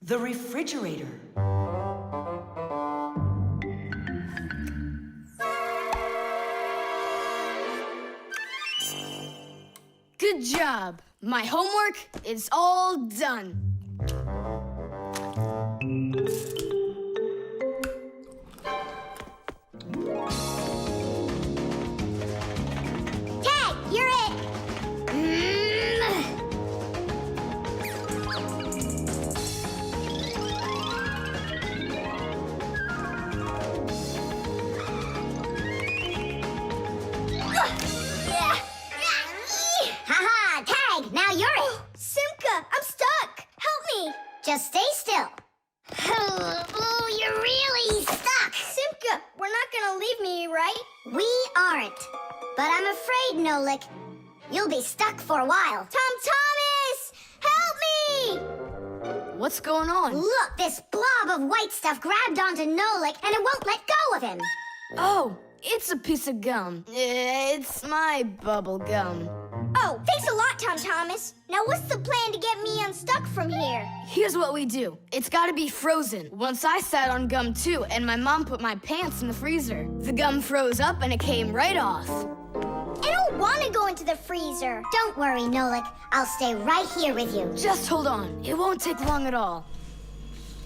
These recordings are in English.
The refrigerator. Good job. My homework is all done. Tag, you're it. Haha, Tag, now you're it. Simka, I'm stuck. Help me. Just stay still. Oh, you're really stuck. Simka, we're not gonna leave me, right? We aren't. But I'm afraid, Nolik, you'll be stuck for a while. Tom Thomas! Help me! What's going on? Look, this blob of white stuff grabbed onto Nolik and it won't let go of him. Oh, it's a piece of gum. It's my bubble gum. Oh, thanks a lot, Tom Thomas. Now what's the plan to get me unstuck from here? Here's what we do. It's gotta be frozen. Once I sat on gum too, and my mom put my pants in the freezer. The gum froze up and it came right off. I don't want to go into the freezer. Don't worry, Nolik. I'll stay right here with you. Just hold on. It won't take long at all.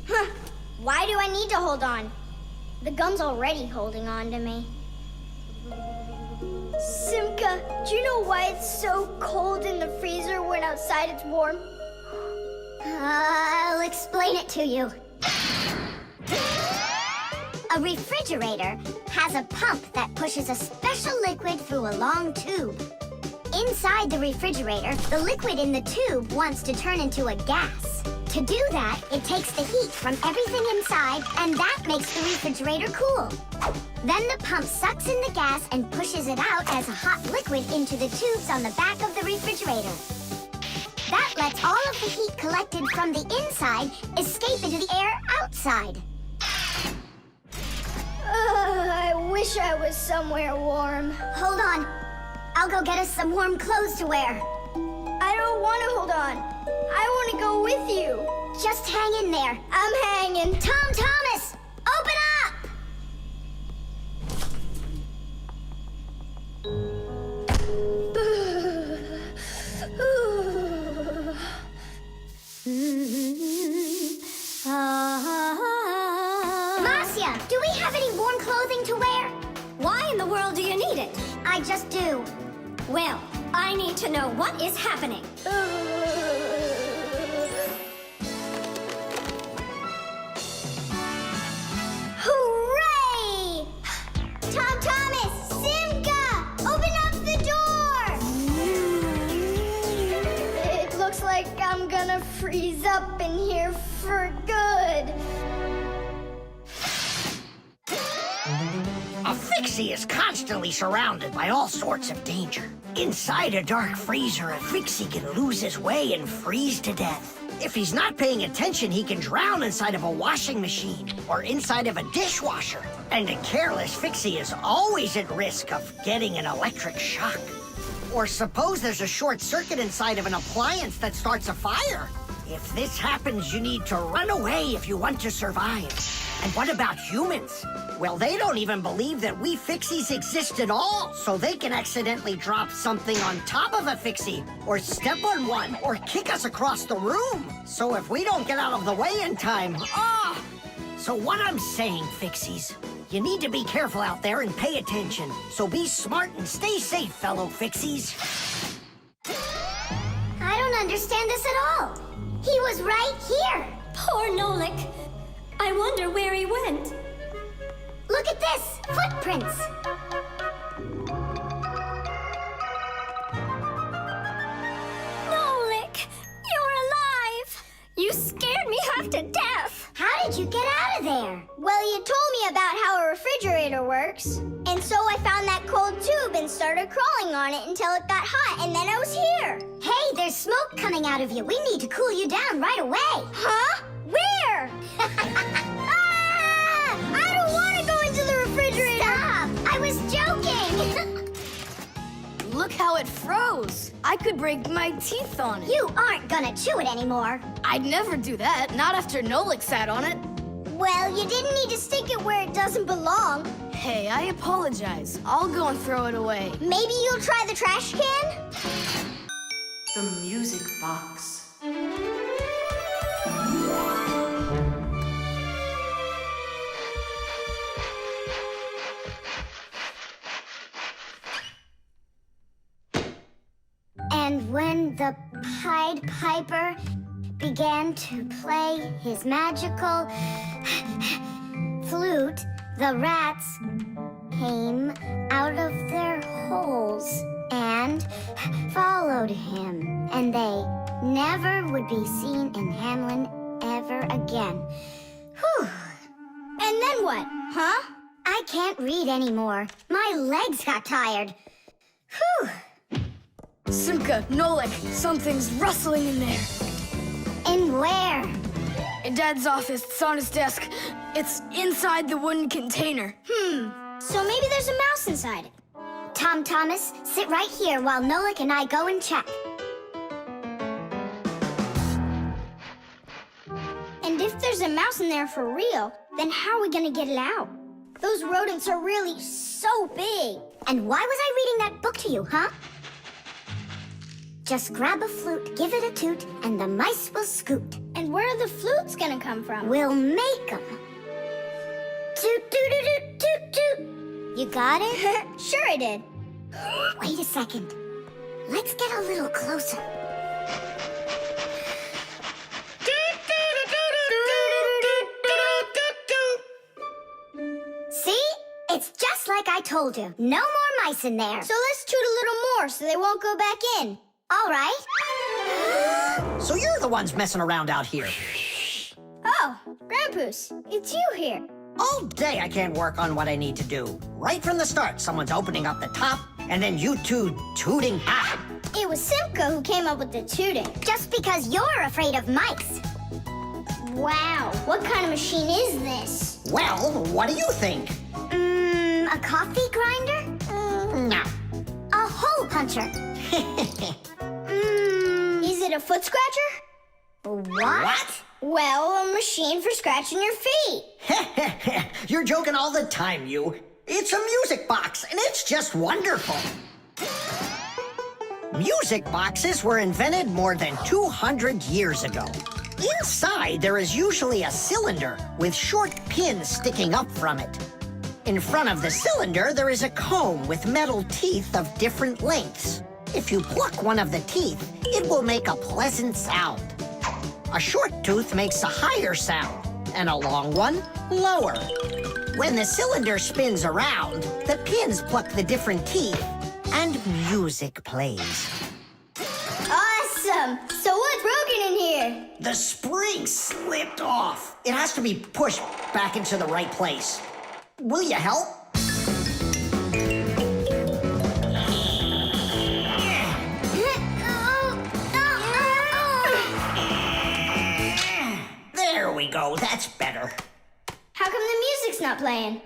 Huh. Why do I need to hold on? The gum's already holding on to me. Simka, do you know why it's so cold in the freezer when outside it's warm? I'll explain it to you. A refrigerator has a pump that pushes a special liquid through a long tube. Inside the refrigerator, the liquid in the tube wants to turn into a gas. To do that, it takes the heat from everything inside, and that makes the refrigerator cool. Then the pump sucks in the gas and pushes it out as a hot liquid into the tubes on the back of the refrigerator. That lets all of the heat collected from the inside escape into the air outside. I wish I was somewhere warm. Hold on. I'll go get us some warm clothes to wear. I don't want to hold on. I want to go with you. Just hang in there. I'm hanging. Tom Thomas, open up! Marcia, do we have any warm clothing to wear? Why in the world do you need it? I just do. Well, I need to know what is happening. Hooray! Tom Thomas, Simka, open up the door! It looks like I'm gonna freeze up in here for good. A Fixie is constantly surrounded by all sorts of danger. Inside a dark freezer, a Fixie can lose his way and freeze to death. If he's not paying attention, he can drown inside of a washing machine or inside of a dishwasher. And a careless Fixie is always at risk of getting an electric shock. Or suppose there's a short circuit inside of an appliance that starts a fire. If this happens, you need to run away if you want to survive. And what about humans? Well, they don't even believe that we Fixies exist at all, so they can accidentally drop something on top of a Fixie, or step on one, or kick us across the room. So if we don't get out of the way in time, So what I'm saying, Fixies, you need to be careful out there and pay attention. So be smart and stay safe, fellow Fixies. I don't understand this at all. He was right here. Poor Nolik. I wonder where he went. Look at this, footprints. Nolik, you're alive. You scared me half to death. How did you get out of there? Well, you told me about how a refrigerator works. And so I found that cold tube and started crawling on it until it got hot, and then I was here. Hey, there's smoke coming out of you. We need to cool you down right away. Huh? Where? I don't want to go into the refrigerator. Stop! I was joking. Look how it froze. I could break my teeth on it. You aren't gonna chew it anymore. I'd never do that, not after Nolik sat on it. Well, you didn't need to stick it where it doesn't belong. Hey, I apologize. I'll go and throw it away. Maybe you'll try the trash can? The music box. And when the Pied Piper began to play his magical flute, the rats came out of their holes and followed him. And they never would be seen in Hamlin ever again. Whew. And then what, huh? I can't read anymore. My legs got tired. Whew. Simka, Nolik, something's rustling in there. In where? In Dad's office, it's on his desk. It's inside the wooden container. So maybe there's a mouse inside it. Tom Thomas, sit right here while Nolik and I go and check. And if there's a mouse in there for real, then how are we gonna get it out? Those rodents are really so big. And why was I reading that book to you, huh? Just grab a flute, give it a toot, and the mice will scoot. And where are the flutes gonna come from? We'll make 'em. Toot, toot, toot, toot, toot. You got it? Sure I did. Wait a second. Let's get a little closer. See? It's just like I told you. No more mice in there. So let's toot a little more so they won't go back in. All right. So you're the ones messing around out here. Oh, Grandpoos, it's you here. All day I can't work on what I need to do. Right from the start, someone's opening up the top, and then you two tooting. It was Simka who came up with the tooting. Just because you're afraid of mice. Wow, what kind of machine is this? Well, what do you think? A coffee grinder? No. A hole puncher? Is it a foot scratcher? What? Well, a machine for scratching your feet. You're joking all the time, you. It's a music box, and it's just wonderful. Music boxes were invented more than 200 years ago. Inside, there is usually a cylinder with short pins sticking up from it. In front of the cylinder, there is a comb with metal teeth of different lengths. If you pluck one of the teeth, it will make a pleasant sound. A short tooth makes a higher sound, and a long one, lower. When the cylinder spins around, the pins pluck the different teeth, and music plays. Awesome! So what's broken in here? The spring slipped off. It has to be pushed back into the right place. Will you help? There we go, that's better. How come the music's not playing?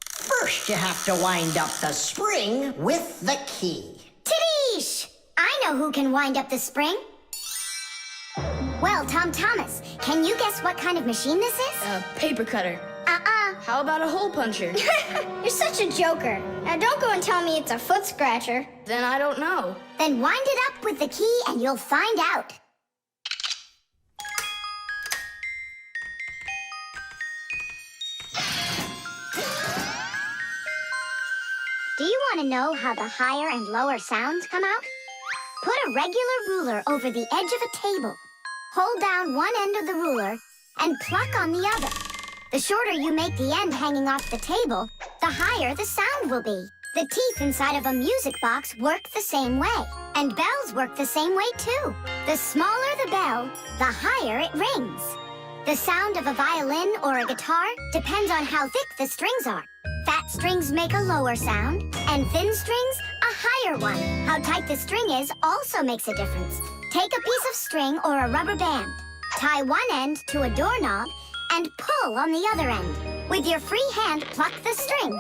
First, you have to wind up the spring with the key. Tidish! I know who can wind up the spring. Well, Tom Thomas, can you guess what kind of machine this is? A paper cutter. How about a hole puncher? You're such a joker. Now don't go and tell me it's a foot scratcher. Then I don't know. Then wind it up with the key and you'll find out. Do you want to know how the higher and lower sounds come out? Put a regular ruler over the edge of a table. Hold down one end of the ruler and pluck on the other. The shorter you make the end hanging off the table, the higher the sound will be. The teeth inside of a music box work the same way. And bells work the same way too. The smaller the bell, the higher it rings. The sound of a violin or a guitar depends on how thick the strings are. Fat strings make a lower sound, and thin strings a higher one. How tight the string is also makes a difference. Take a piece of string or a rubber band. Tie one end to a doorknob and pull on the other end. With your free hand, pluck the string.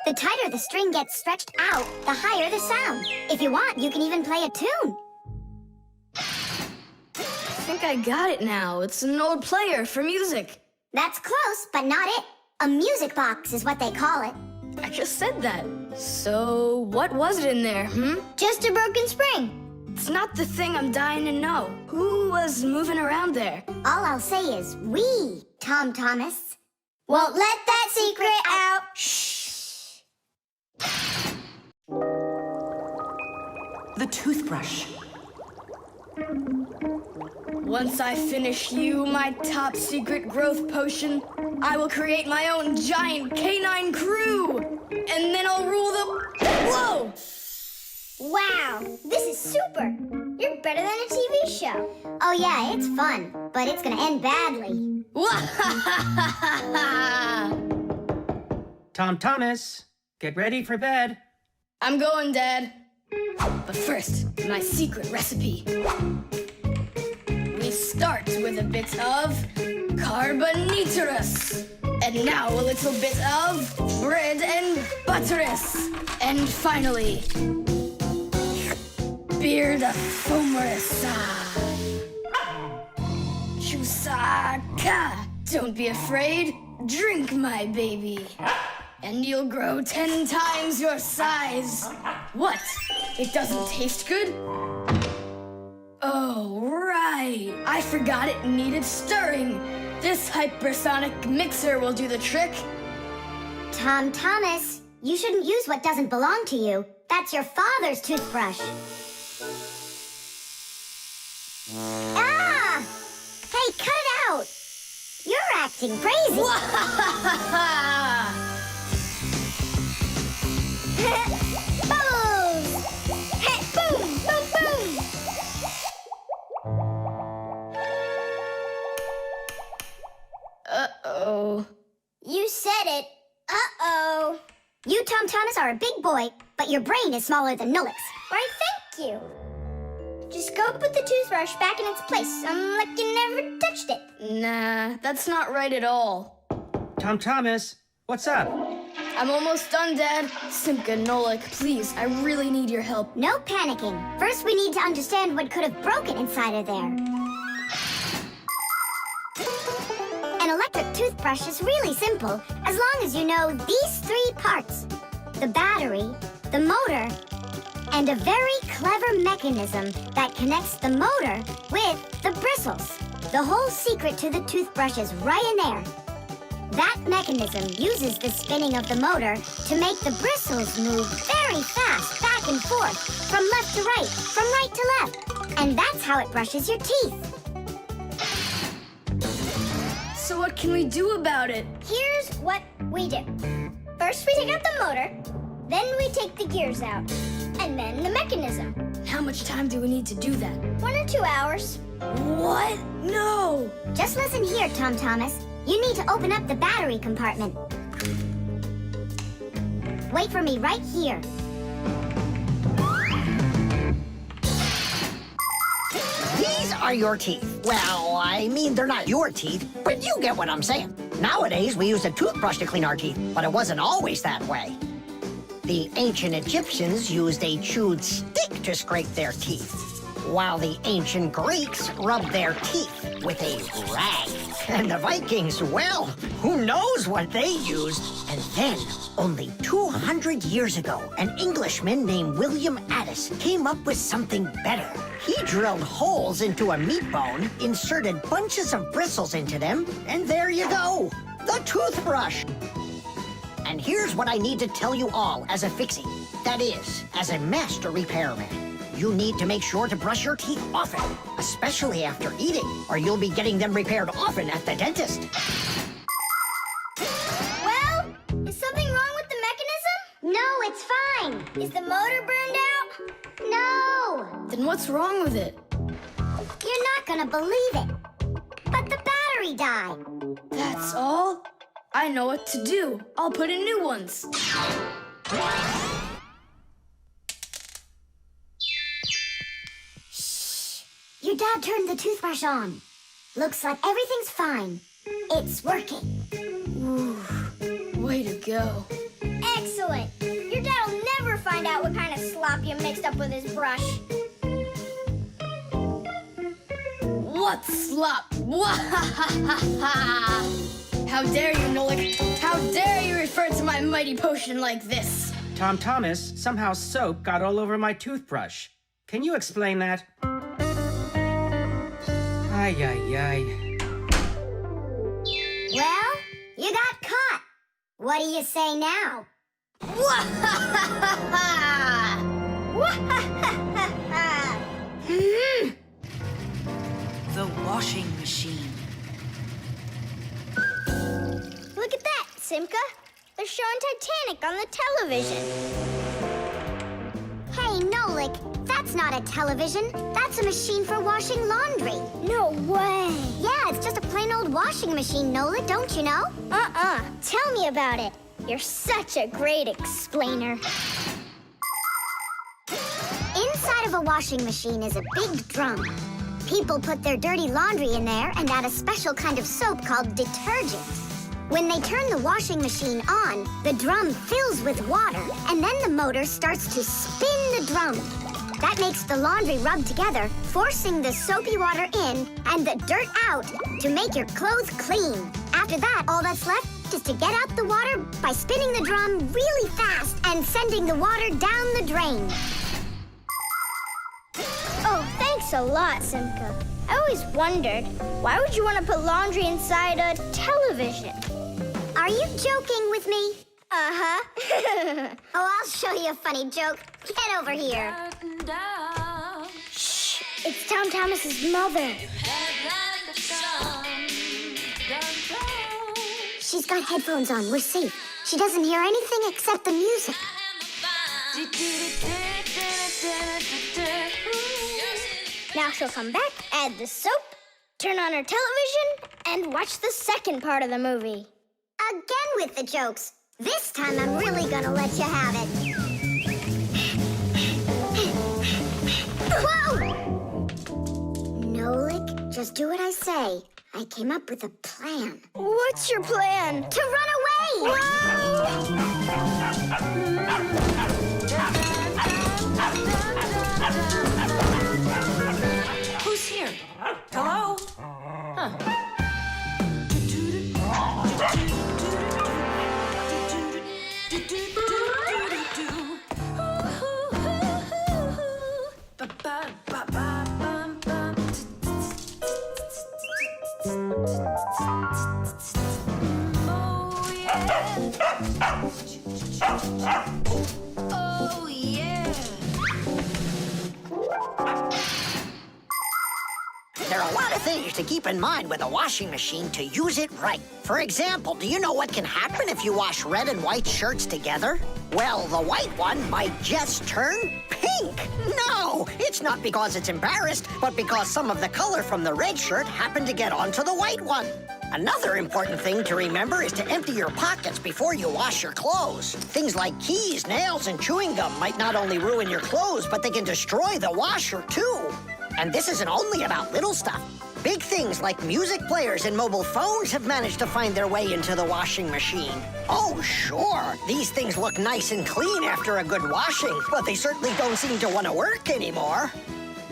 The tighter the string gets stretched out, the higher the sound. If you want, you can even play a tune. think I got it now. It's an old player for music. That's close, but not it. A music box is what they call it. I just said that. So, what was it in there, Just a broken spring. It's not the thing I'm dying to know. Who was moving around there? All I'll say is we, Tom Thomas. Won't let that secret out. Shh. The toothbrush. Once I finish you, my top secret growth potion, I will create my own giant canine crew. And then I'll rule the... Whoa! Wow, this is super. You're better than a TV show. Oh yeah, it's fun, but it's gonna end badly. Tom Thomas, get ready for bed. I'm going, Dad. But first, my secret recipe. We start with a bit of carbonatorous. And now a little bit of bread and butterous. And finally, beard of foamerous. Chusaka. Don't be afraid. Drink, my baby. And you'll grow 10 times your size. What? It doesn't taste good? Oh, right. I forgot it needed stirring. This hypersonic mixer will do the trick. Tom Thomas, you shouldn't use what doesn't belong to you. That's your father's toothbrush. Ah! Hey, cut it out! You're acting crazy. Bubbles! Hey, boom, boom, boom! Uh-oh. You said it. Uh-oh. You, Tom Thomas, are a big boy, but your brain is smaller than Nolik's. Why, thank you. Just go put the toothbrush back in its place, like you never touched it. Nah, that's not right at all. Tom Thomas, what's up? I'm almost done, Dad. Simka, Nolik, please, I really need your help. No panicking. First, we need to understand what could have broken inside of there. An electric toothbrush is really simple, as long as you know these 3 parts. The battery, the motor, and a very clever mechanism that connects the motor with the bristles. The whole secret to the toothbrush is right in there. That mechanism uses the spinning of the motor to make the bristles move very fast back and forth, from left to right, from right to left. And that's how it brushes your teeth. So what can we do about it? Here's what we do. First, we take out the motor. Then we take the gears out. And then the mechanism. How much time do we need to do that? 1 or 2 hours. What? No! Just listen here, Tom Thomas. You need to open up the battery compartment. Wait for me right here. These are your teeth. Well, I mean, they're not your teeth, but you get what I'm saying. Nowadays, we use a toothbrush to clean our teeth, but it wasn't always that way. The ancient Egyptians used a chewed stick to scrape their teeth, while the ancient Greeks rubbed their teeth with a rag. And the Vikings, well, who knows what they used? And then, only 200 years ago, an Englishman named William Addis came up with something better. He drilled holes into a meat bone, inserted bunches of bristles into them, and there you go, the toothbrush. And here's what I need to tell you all as a fixie. That is, as a master repairman. You need to make sure to brush your teeth often, especially after eating, or you'll be getting them repaired often at the dentist. Well, is something wrong with the mechanism? No, it's fine. Is the motor burned out? No. Then what's wrong with it? You're not gonna believe it. But the battery died. That's all? I know what to do. I'll put in new ones. Your dad turned the toothbrush on. Looks like everything's fine. It's working. Ooh, way to go. Excellent. Your dad will never find out what kind of slop you mixed up with his brush. What slop? How dare you, Nolik? How dare you refer to my mighty potion like this? Tom Thomas, somehow soap got all over my toothbrush. Can you explain that? Ay, ay, ay. Well, you got caught. What do you say now? The washing machine. Look at that, Simka. They're showing Titanic on the television. Hey, Nolik, that's not a television. That's a machine for washing laundry. No way. Yeah, it's just a plain old washing machine, Nolik, don't you know? Tell me about it. You're such a great explainer. Inside of a washing machine is a big drum. People put their dirty laundry in there and add a special kind of soap called detergent. When they turn the washing machine on, the drum fills with water, and then the motor starts to spin the drum. That makes the laundry rub together, forcing the soapy water in and the dirt out to make your clothes clean. After that, all that's left is to get out the water by spinning the drum really fast and sending the water down the drain. Oh, thanks a lot, Simka. I always wondered, why would you want to put laundry inside a television? Are you joking with me? Uh-huh. Oh, I'll show you a funny joke. Get over here. Shh, it's Tom Thomas's mother. She's got headphones on. We're safe. She doesn't hear anything except the music. Now she'll come back, add the soap, turn on her television, and watch the second part of the movie. Again with the jokes. This time I'm really gonna let you have it. Whoa! Nolik, just do what I say. I came up with a plan. What's your plan? To run away! Who's here? Hello? Huh. Oh, yeah. There are a lot of things to keep in mind with a washing machine to use it right. For example, do you know what can happen if you wash red and white shirts together? Well, the white one might just turn pink. No, it's not because it's embarrassed, but because some of the color from the red shirt happened to get onto the white one. Another important thing to remember is to empty your pockets before you wash your clothes. Things like keys, nails, and chewing gum might not only ruin your clothes, but they can destroy the washer, too. And this isn't only about little stuff. Big things like music players and mobile phones have managed to find their way into the washing machine. Oh, sure, these things look nice and clean after a good washing, but they certainly don't seem to want to work anymore.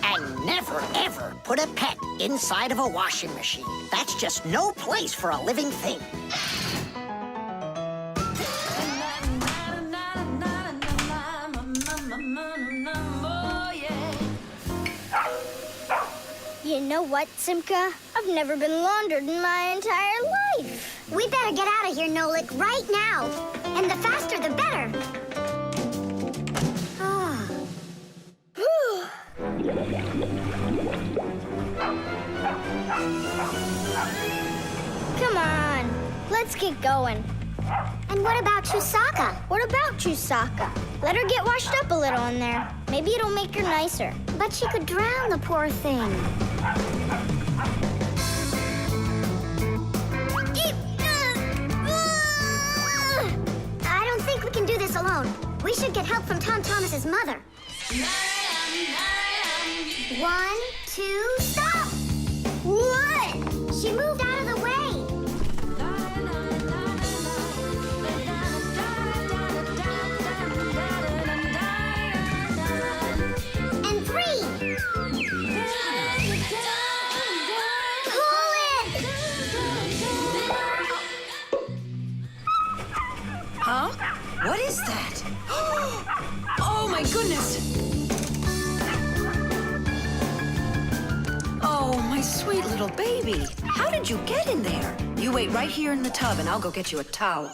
And never, ever put a pet inside of a washing machine. That's just no place for a living thing. You know what, Simka? I've never been laundered in my entire life. We better get out of here, Nolik, right now. And the faster, the better. Come on, let's get going. And what about Chusaka? What about Chusaka? Let her get washed up a little in there. Maybe it'll make her nicer. But she could drown, the poor thing. I don't think we can do this alone. We should get help from Tom Thomas's mother. 1, 2, stop! What? She moved out of the way. And 3. Huh? What is that? Oh my goodness! Oh, my sweet little baby. How did you get in there? You wait right here in the tub and I'll go get you a towel.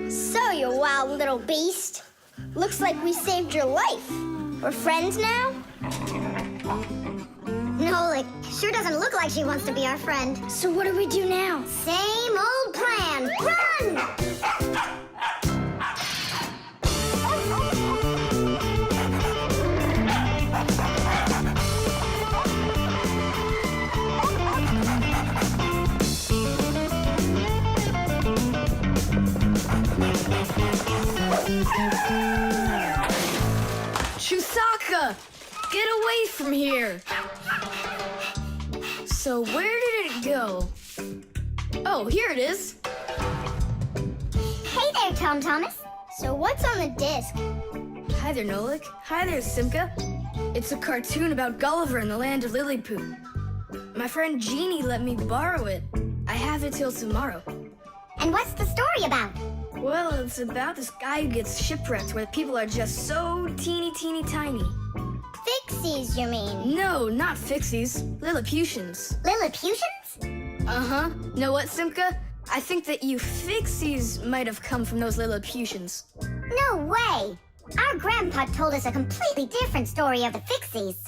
So, you wild little beast. Looks like we saved your life. We're friends now? Nolik, sure doesn't look like she wants to be our friend. So what do we do now? Same old plan. Run! Chusaka! Get away from here! So where did it go? Oh, here it is. Hey there, Tom Thomas. So what's on the disc? Hi there, Nolik. Hi there, Simka. It's a cartoon about Gulliver in the land of Lilliput. My friend Jeannie let me borrow it. I have it till tomorrow. And what's the story about? Well, it's about this guy who gets shipwrecked where people are just so teeny tiny. Fixies, you mean? No, not Fixies. Lilliputians. Lilliputians? Uh-huh. Know what, Simka? I think that you Fixies might have come from those Lilliputians. No way. Our grandpa told us a completely different story of the Fixies.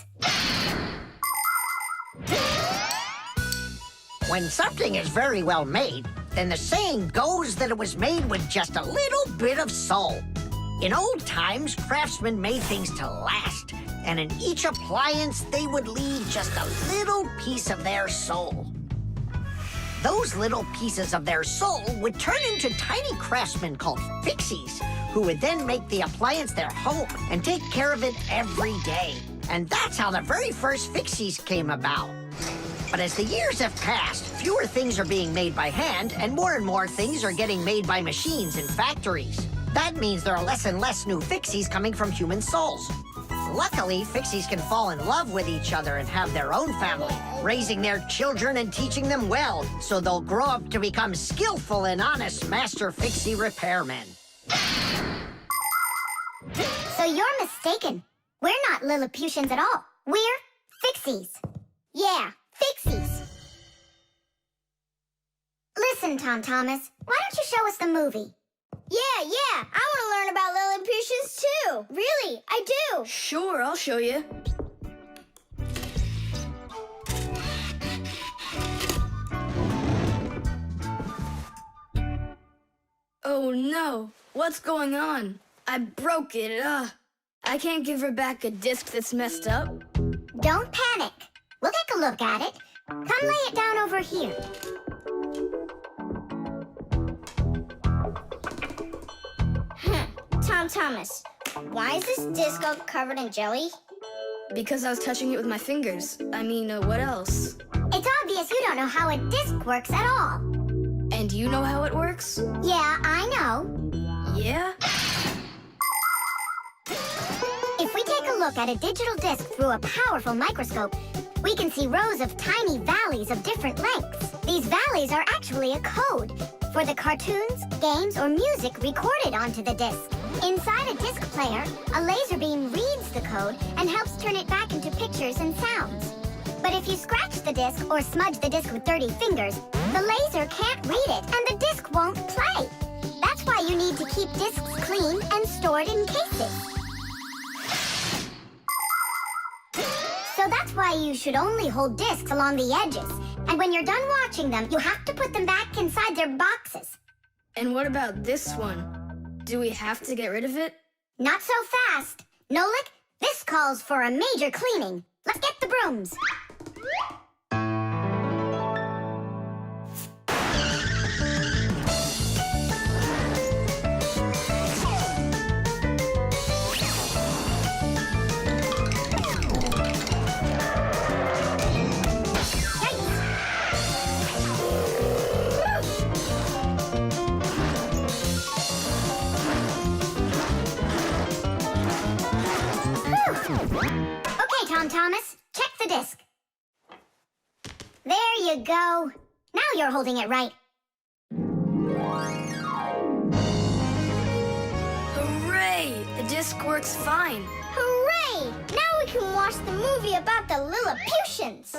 When something is very well made, then the saying goes that it was made with just a little bit of soul. In old times, craftsmen made things to last, and in each appliance, they would leave just a little piece of their soul. Those little pieces of their soul would turn into tiny craftsmen called Fixies, who would then make the appliance their home and take care of it every day. And that's how the very first Fixies came about. But as the years have passed, fewer things are being made by hand, and more things are getting made by machines in factories. That means there are less and less new Fixies coming from human souls. Luckily, Fixies can fall in love with each other and have their own family, raising their children and teaching them well, so they'll grow up to become skillful and honest master Fixie repairmen. So you're mistaken. We're not Lilliputians at all. We're Fixies. Yeah, Fixies. Listen, Tom Thomas, why don't you show us the movie? Yeah, I want to learn about Lilliputians too. Really, I do. Sure, I'll show you. Oh no, what's going on? I broke it, I can't give her back a disc that's messed up. Don't panic. We'll take a look at it. Come lay it down over here. Tom Thomas, why is this disc all covered in jelly? Because I was touching it with my fingers. I mean, what else? It's obvious you don't know how a disc works at all. And you know how it works? Yeah, I know. Yeah? If we take a look at a digital disc through a powerful microscope, we can see rows of tiny valleys of different lengths. These valleys are actually a code for the cartoons, games, or music recorded onto the disc. Inside a disc player, a laser beam reads the code and helps turn it back into pictures and sounds. But if you scratch the disc or smudge the disc with dirty fingers, the laser can't read it and the disc won't play. That's why you need to keep discs clean and stored in cases. So that's why you should only hold discs along the edges. And when you're done watching them, you have to put them back inside their boxes. And what about this one? Do we have to get rid of it? Not so fast. Nolik, this calls for a major cleaning. Let's get the brooms. Okay, Tom Thomas, check the disc. to go. Now you're holding it right. Hooray! The disc works fine. Hooray! Now we can watch the movie about the Lilliputians.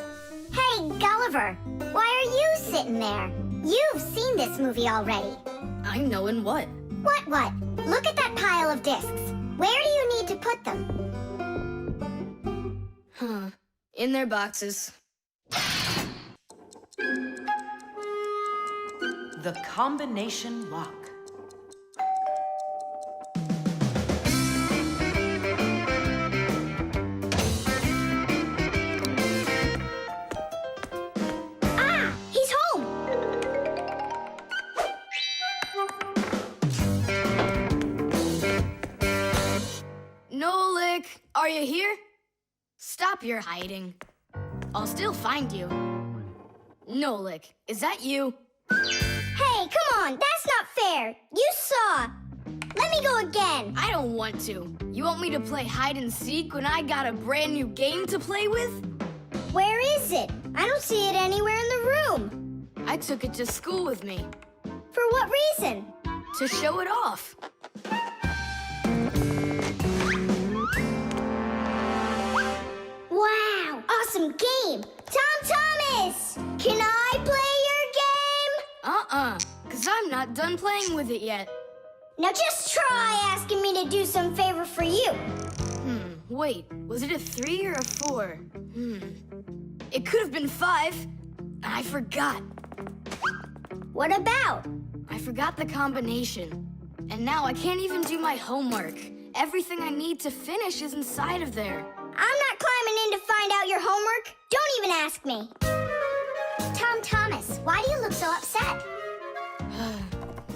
Hey, Gulliver, why are you sitting there? You've seen this movie already. I know in what? What? Look at that pile of discs. Where do you need to put them? Huh. In their boxes. The combination lock. Ah! He's home! Nolik, are you here? Stop your hiding. I'll still find you. Nolik, is that you? Hey, come on! That's not fair! You saw! Let me go again! I don't want to. You want me to play hide and seek when I got a brand new game to play with? Where is it? I don't see it anywhere in the room. I took it to school with me For what reason? to show it off. Wow! Awesome game! Tom Thomas! Can I play your game? 'Cause I'm not done playing with it yet. Now just try asking me to do some favor for you. Wait, was it a 3 or a 4? It could have been 5. I forgot. What about? I forgot the combination. And now I can't even do my homework. Everything I need to finish is inside of there. I'm not climbing in to find out your homework. Don't even ask me. Tom Thomas, why do you look so upset?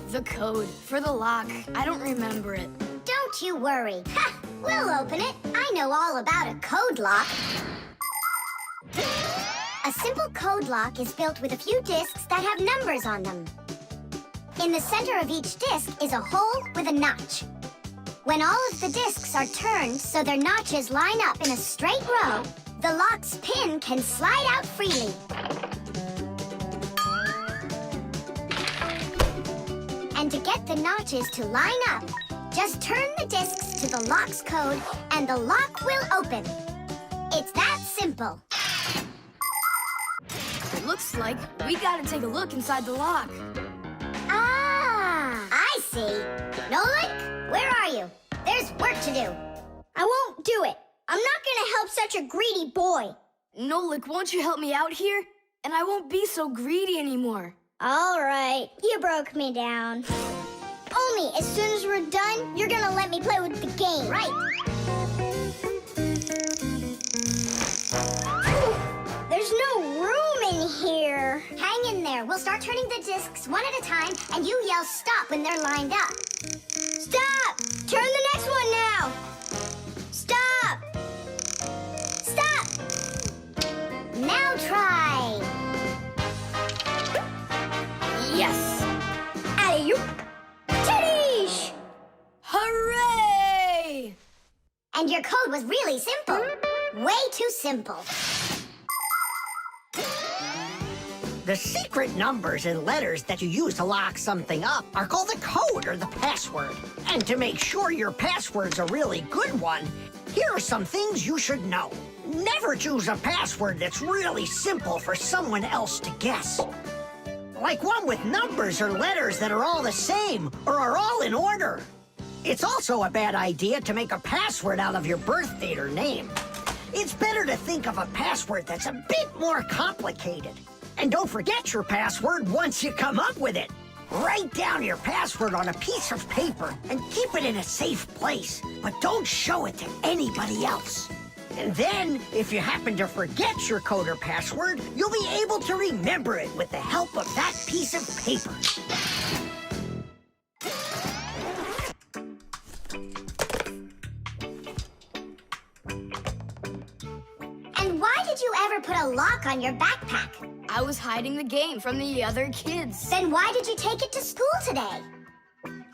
The code for the lock. I don't remember it. Don't you worry. Ha! We'll open it. I know all about a code lock. A simple code lock is built with a few discs that have numbers on them. In the center of each disc is a hole with a notch. When all of the discs are turned so their notches line up in a straight row, the lock's pin can slide out freely. And to get the notches to line up, just turn the discs to the lock's code and the lock will open. It's that simple. It looks like we gotta take a look inside the lock. Ah, I see. Nolik, where are you? There's work to do. I won't do it. I'm not gonna help such a greedy boy. Nolik, won't you help me out here? And I won't be so greedy anymore. All right, you broke me down. Only as soon as we're done, you're gonna let me play with the game. Right. There's no room in here. Hang in there. We'll start turning the discs one at a time, and you yell stop when they're lined up. Stop! Turn the next one now. Stop! Stop! Now try. Yes! Alley-oop! Titties! Hooray! And your code was really simple. Way too simple. The secret numbers and letters that you use to lock something up are called the code or the password. And to make sure your password's a really good one, here are some things you should know. Never choose a password that's really simple for someone else to guess. Like one with numbers or letters that are all the same or are all in order. It's also a bad idea to make a password out of your birth date or name. It's better to think of a password that's a bit more complicated. And don't forget your password once you come up with it. Write down your password on a piece of paper and keep it in a safe place, but don't show it to anybody else. And then, if you happen to forget your code or password, you'll be able to remember it with the help of that piece of paper. And why did you ever put a lock on your backpack? I was hiding the game from the other kids. Then why did you take it to school today?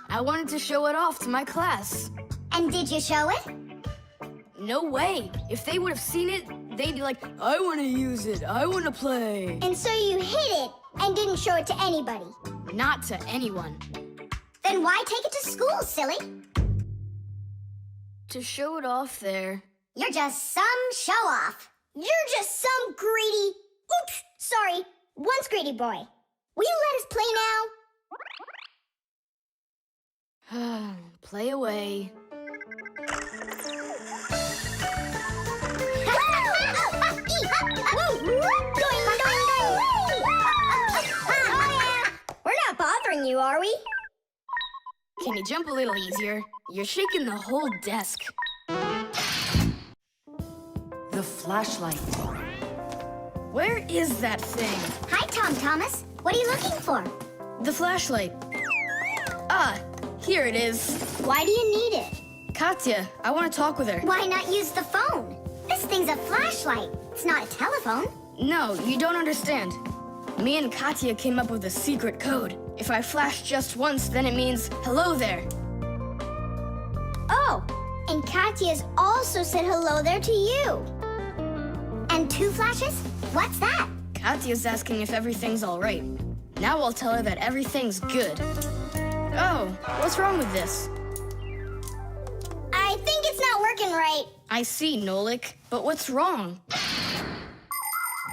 I wanted to show it off to my class. And did you show it? No way. If they would have seen it, they'd be like, I want to use it, I want to play. And so you hid it and didn't show it to anybody. Not to anyone. Then why take it to school, silly? To show it off there. You're just some show-off. You're just some greedy... Oops, sorry. Once greedy boy. Will you let us play now? Play away. We're not bothering you, are we? Can you jump a little easier? You're shaking the whole desk. The flashlight. Where is that thing? Hi, Tom Thomas. What are you looking for? The flashlight. Ah, here it is. Why do you need it? Katya, I want to talk with her. Why not use the phone? This thing's a flashlight. It's not a telephone. No, you don't understand. Me and Katya came up with a secret code. If I flash just once, then it means hello there. Oh, and Katya's also said hello there to you. And 2 flashes? What's that? Katya's asking if everything's all right. Now I'll tell her that everything's good. Oh, what's wrong with this? I think it's not working right. I see, Nolik, but what's wrong?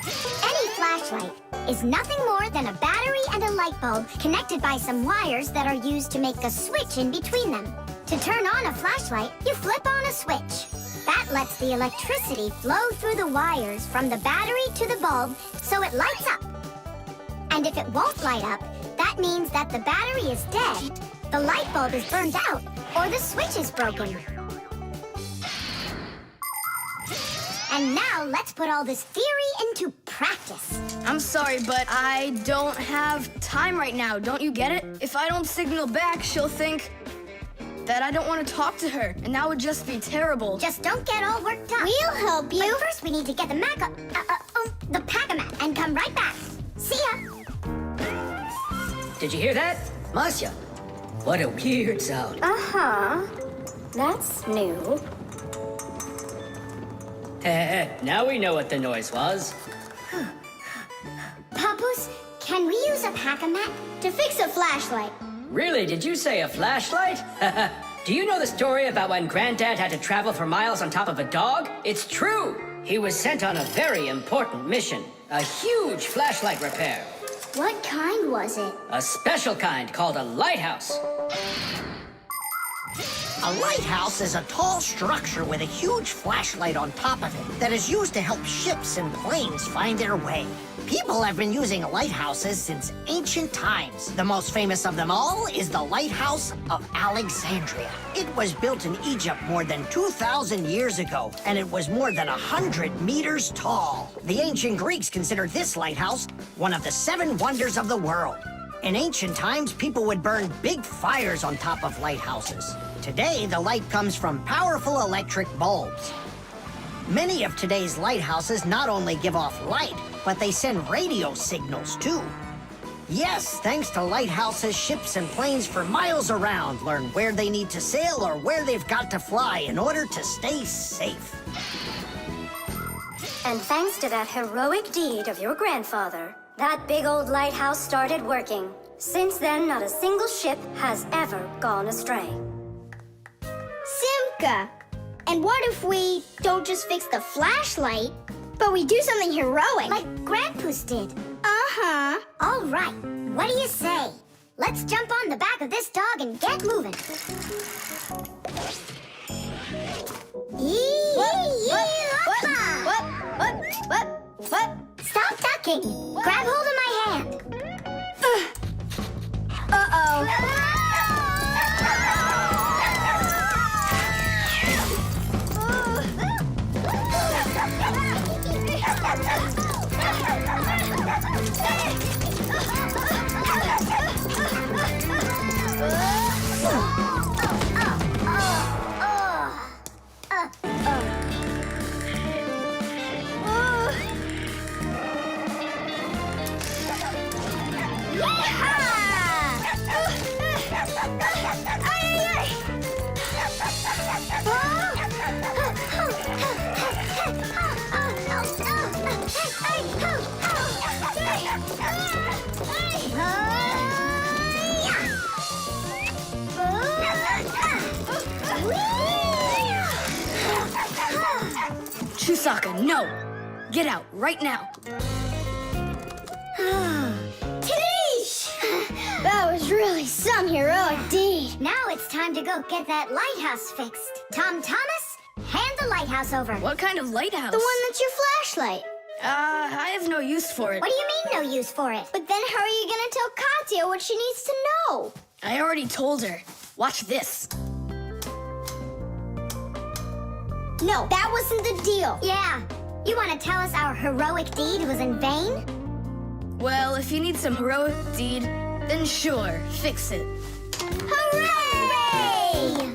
Any flashlight is nothing more than a battery and a light bulb connected by some wires that are used to make a switch in between them. To turn on a flashlight, you flip on a switch. That lets the electricity flow through the wires from the battery to the bulb so it lights up. And if it won't light up, that means that the battery is dead, the light bulb is burned out, or the switch is broken. And now let's put all this theory into practice. I'm sorry, but I don't have time right now. Don't you get it? If I don't signal back, she'll think that I don't want to talk to her, and that would just be terrible. Just don't get all worked up. We'll help you. But first, we need to get the the pack-a-mat and come right back. See ya. Did you hear that? Masya, what a weird sound. Uh-huh. That's new. Now we know what the noise was. Papoose, can we use a pack-a-mat? To fix a flashlight. Really, did you say a flashlight? Do you know the story about when Granddad had to travel for miles on top of a dog? It's true! He was sent on a very important mission. A huge flashlight repair. What kind was it? A special kind called a lighthouse. A lighthouse is a tall structure with a huge flashlight on top of it that is used to help ships and planes find their way. People have been using lighthouses since ancient times. The most famous of them all is the Lighthouse of Alexandria. It was built in Egypt more than 2,000 years ago, and it was more than 100 meters tall. The ancient Greeks considered this lighthouse one of the 7 wonders of the world. In ancient times, people would burn big fires on top of lighthouses. Today, the light comes from powerful electric bulbs. Many of today's lighthouses not only give off light, but they send radio signals, too. Yes, thanks to lighthouses, ships and planes for miles around learn where they need to sail or where they've got to fly in order to stay safe. And thanks to that heroic deed of your grandfather, that big old lighthouse started working. Since then, not a single ship has ever gone astray. Simka! And what if we don't just fix the flashlight, but we do something heroic? Like Grandpoos did. Uh-huh. All right, what do you say? Let's jump on the back of this dog and get moving. Stop ducking. Grab hold of my hand. Uh-oh. Chusaka, no! Get out right now. Tidish! That was really some heroic deed. Now it's time to go get that lighthouse fixed. Tom Thomas, hand the lighthouse over. What kind of lighthouse? The one that's your flashlight. I have no use for it. What do you mean no use for it? But then how are you gonna tell Katya what she needs to know? I already told her. Watch this. No, that wasn't the deal. Yeah. You want to tell us our heroic deed was in vain? Well, if you need some heroic deed, then sure, fix it. Hooray!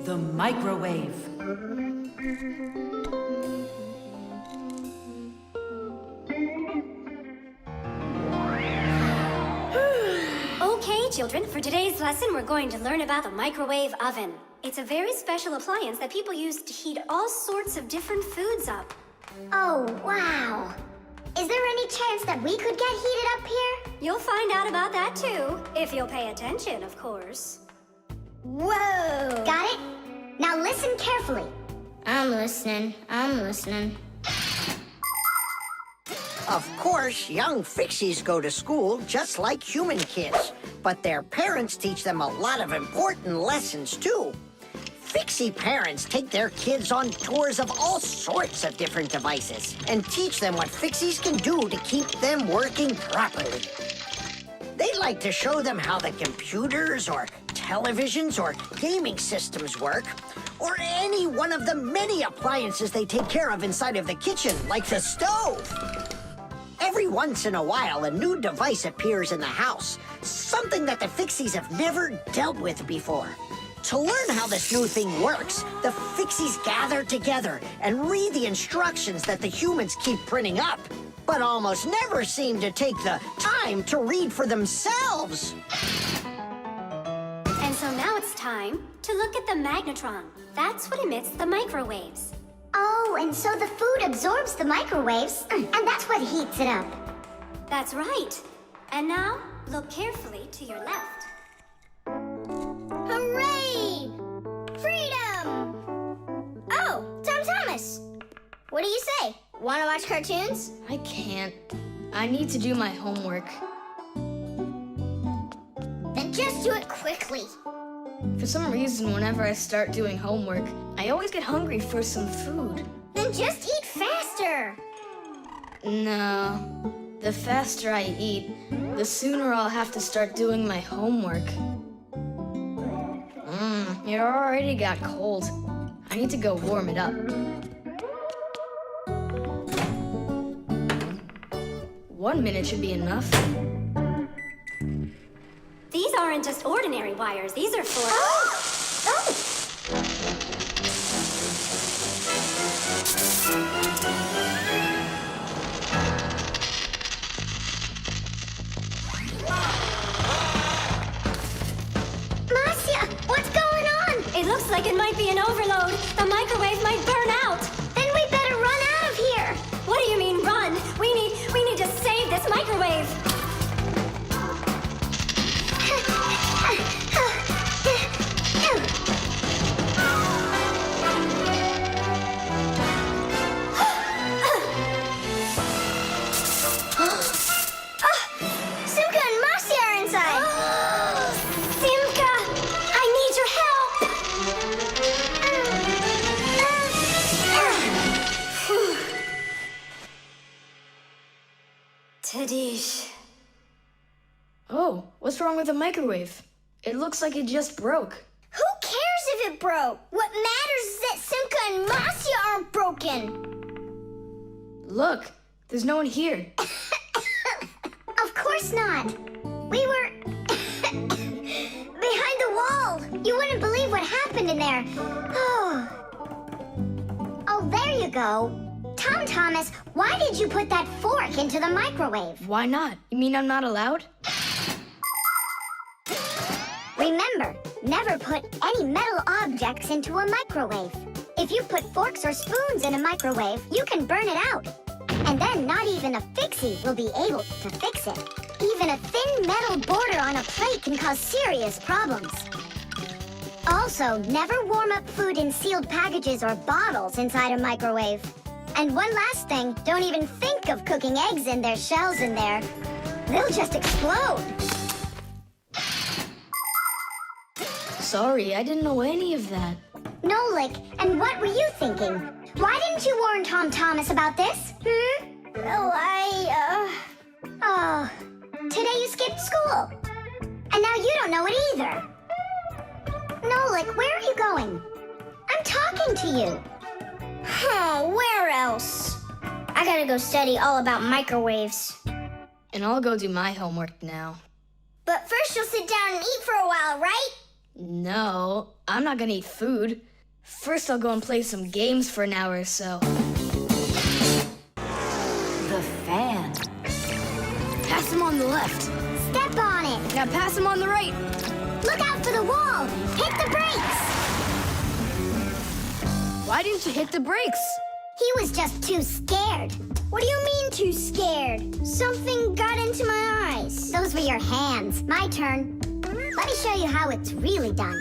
The microwave. Okay, children, for today's lesson, we're going to learn about the microwave oven. It's a very special appliance that people use to heat all sorts of different foods up. Oh, wow. Is there any chance that we could get heated up here? You'll find out about that too, if you'll pay attention, of course. Whoa! Got it? Now listen carefully. I'm listening. Of course, young Fixies go to school just like human kids, but their parents teach them a lot of important lessons, too. Fixie parents take their kids on tours of all sorts of different devices and teach them what Fixies can do to keep them working properly. They like to show them how the computers or televisions or gaming systems work, or any one of the many appliances they take care of inside of the kitchen, like the stove. Every once in a while, a new device appears in the house, something that the Fixies have never dealt with before. To learn how this new thing works, the Fixies gather together and read the instructions that the humans keep printing up, but almost never seem to take the time to read for themselves. And so now it's time to look at the magnetron. That's what emits the microwaves. Oh, and so the food absorbs the microwaves, and that's what heats it up. That's right. And now, look carefully to your left. Hooray! Freedom! Oh, Tom Thomas. What do you say? Want to watch cartoons? I can't. I need to do my homework. Then just do it quickly. For some reason, whenever I start doing homework, I always get hungry for some food. Then just eat faster. No. The faster I eat, the sooner I'll have to start doing my homework. It already got cold. I need to go warm it up. 1 minute should be enough. These aren't just ordinary wires. These are for... Marcia, what's going on? It looks like it might be an overload. The microwave might burn out. Then we better run out of here. What do you mean, run? We need to save this microwave. Simka and Marcia are inside. Simka, I need your help. Tadish. Oh, what's wrong with the microwave? It looks like it just broke. Who cares if it broke? What matters is that Simka and Marcia aren't broken. Look, there's no one here. Of course not. We were behind the wall. You wouldn't believe what happened in there. Oh, there you go. Tom Thomas, why did you put that fork into the microwave? Why not? You mean I'm not allowed? Remember, never put any metal objects into a microwave. If you put forks or spoons in a microwave, you can burn it out. And then not even a Fixie will be able to fix it. Even a thin metal border on a plate can cause serious problems. Also, never warm up food in sealed packages or bottles inside a microwave. And one last thing, don't even think of cooking eggs in their shells in there. They'll just explode. Sorry, I didn't know any of that. Nolik, and what were you thinking? Why didn't you warn Tom Thomas about this? Well, Oh, today you skipped school. And now you don't know it either. Nolik, where are you going? I'm talking to you. Where else? I gotta go study all about microwaves. And I'll go do my homework now. But first you'll sit down and eat for a while, right? No, I'm not gonna eat food. First I'll go and play some games for an hour or so. The fan. Pass him on the left. Step on it. Now pass him on the right. Look out for the wall. Hit the brakes. Why didn't you hit the brakes? He was just too scared. What do you mean too scared? Something got into my eyes. Those were your hands. My turn. Let me show you how it's really done.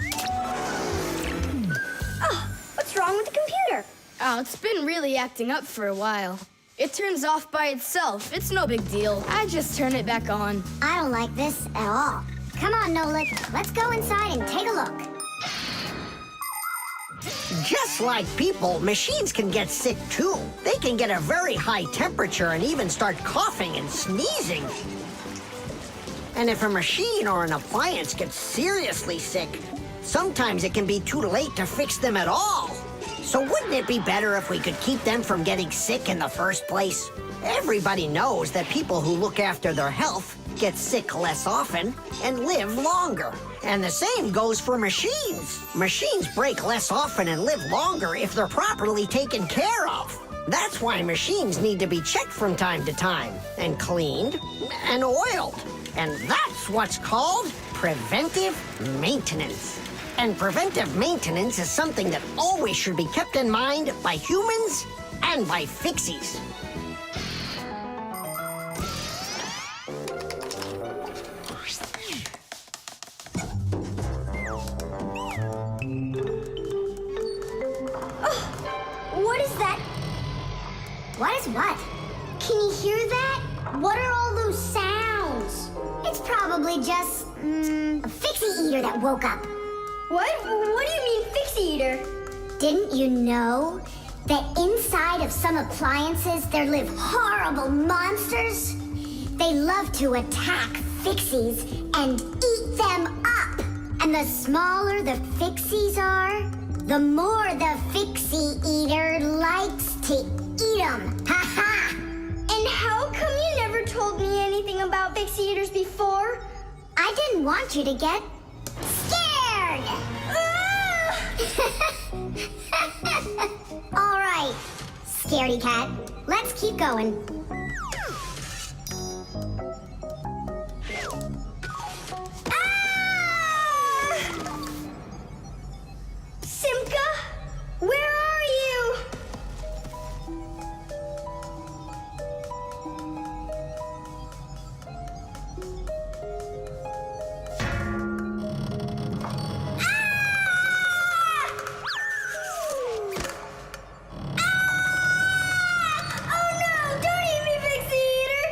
Oh, what's wrong with the computer? Oh, it's been really acting up for a while. It turns off by itself. It's no big deal. I just turn it back on. I don't like this at all. Come on, Nolik. Let's go inside and take a look. Just like people, machines can get sick too. They can get a very high temperature and even start coughing and sneezing. And if a machine or an appliance gets seriously sick, sometimes it can be too late to fix them at all. So wouldn't it be better if we could keep them from getting sick in the first place? Everybody knows that people who look after their health get sick less often and live longer. And the same goes for machines. Machines break less often and live longer if they're properly taken care of. That's why machines need to be checked from time to time and cleaned and oiled. And that's what's called preventive maintenance. And preventive maintenance is something that always should be kept in mind by humans and by Fixies. What is that? What is what? Can you hear that? What are all those sounds? It's probably just, a Fixie eater that woke up. What? What do you mean, Fixie eater? Didn't you know that inside of some appliances there live horrible monsters? They love to attack Fixies and eat them up. And the smaller the Fixies are, the more the Fixie eater likes to eat them. Ha ha! And how come you never told me anything about Fixie eaters before? I didn't want you to get scared. All right, scaredy cat. Let's keep going. Simka, where are you? Oh no, don't eat me, Fixie eater!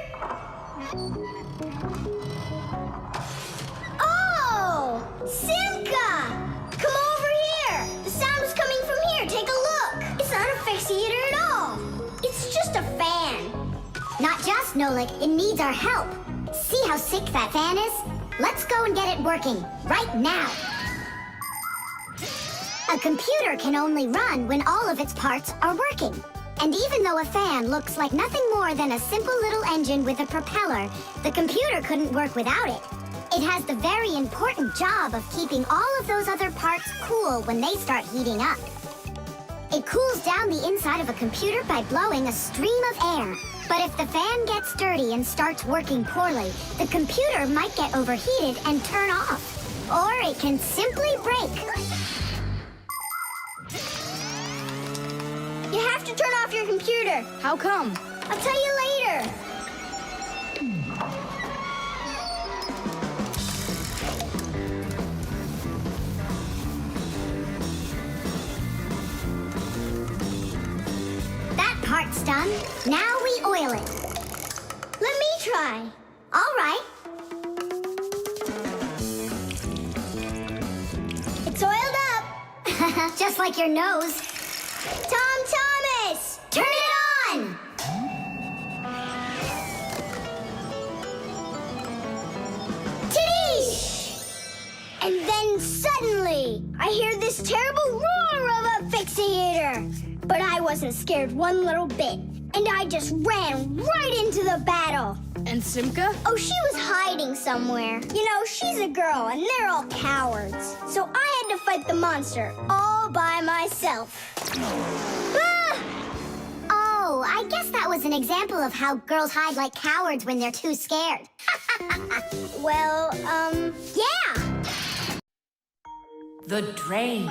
Oh, Simka! Come over here! The sound was coming from here. Take a look. It's not a Fixie eater at all. It's just a fan. Not just, Nolik. It needs our help. See how sick that fan is? Let's go and get it working right now. A computer can only run when all of its parts are working. And even though a fan looks like nothing more than a simple little engine with a propeller, the computer couldn't work without it. It has the very important job of keeping all of those other parts cool when they start heating up. It cools down the inside of a computer by blowing a stream of air. But if the fan gets dirty and starts working poorly, the computer might get overheated and turn off. Or it can simply break. You have to turn off your computer. How come? I'll tell you later. done. Now we oil it. Let me try. All right. It's oiled up. Just like your nose. Tom Thomas! Turn it on! And then suddenly, I hear this terrible roar of a Fixie-eater. But I wasn't scared one little bit. And I just ran right into the battle. And Simka? Oh, she was hiding somewhere. You know, she's a girl, and they're all cowards. So I had to fight the monster all by myself. Ah! Oh, I guess that was an example of how girls hide like cowards when they're too scared. Well, yeah. The drain.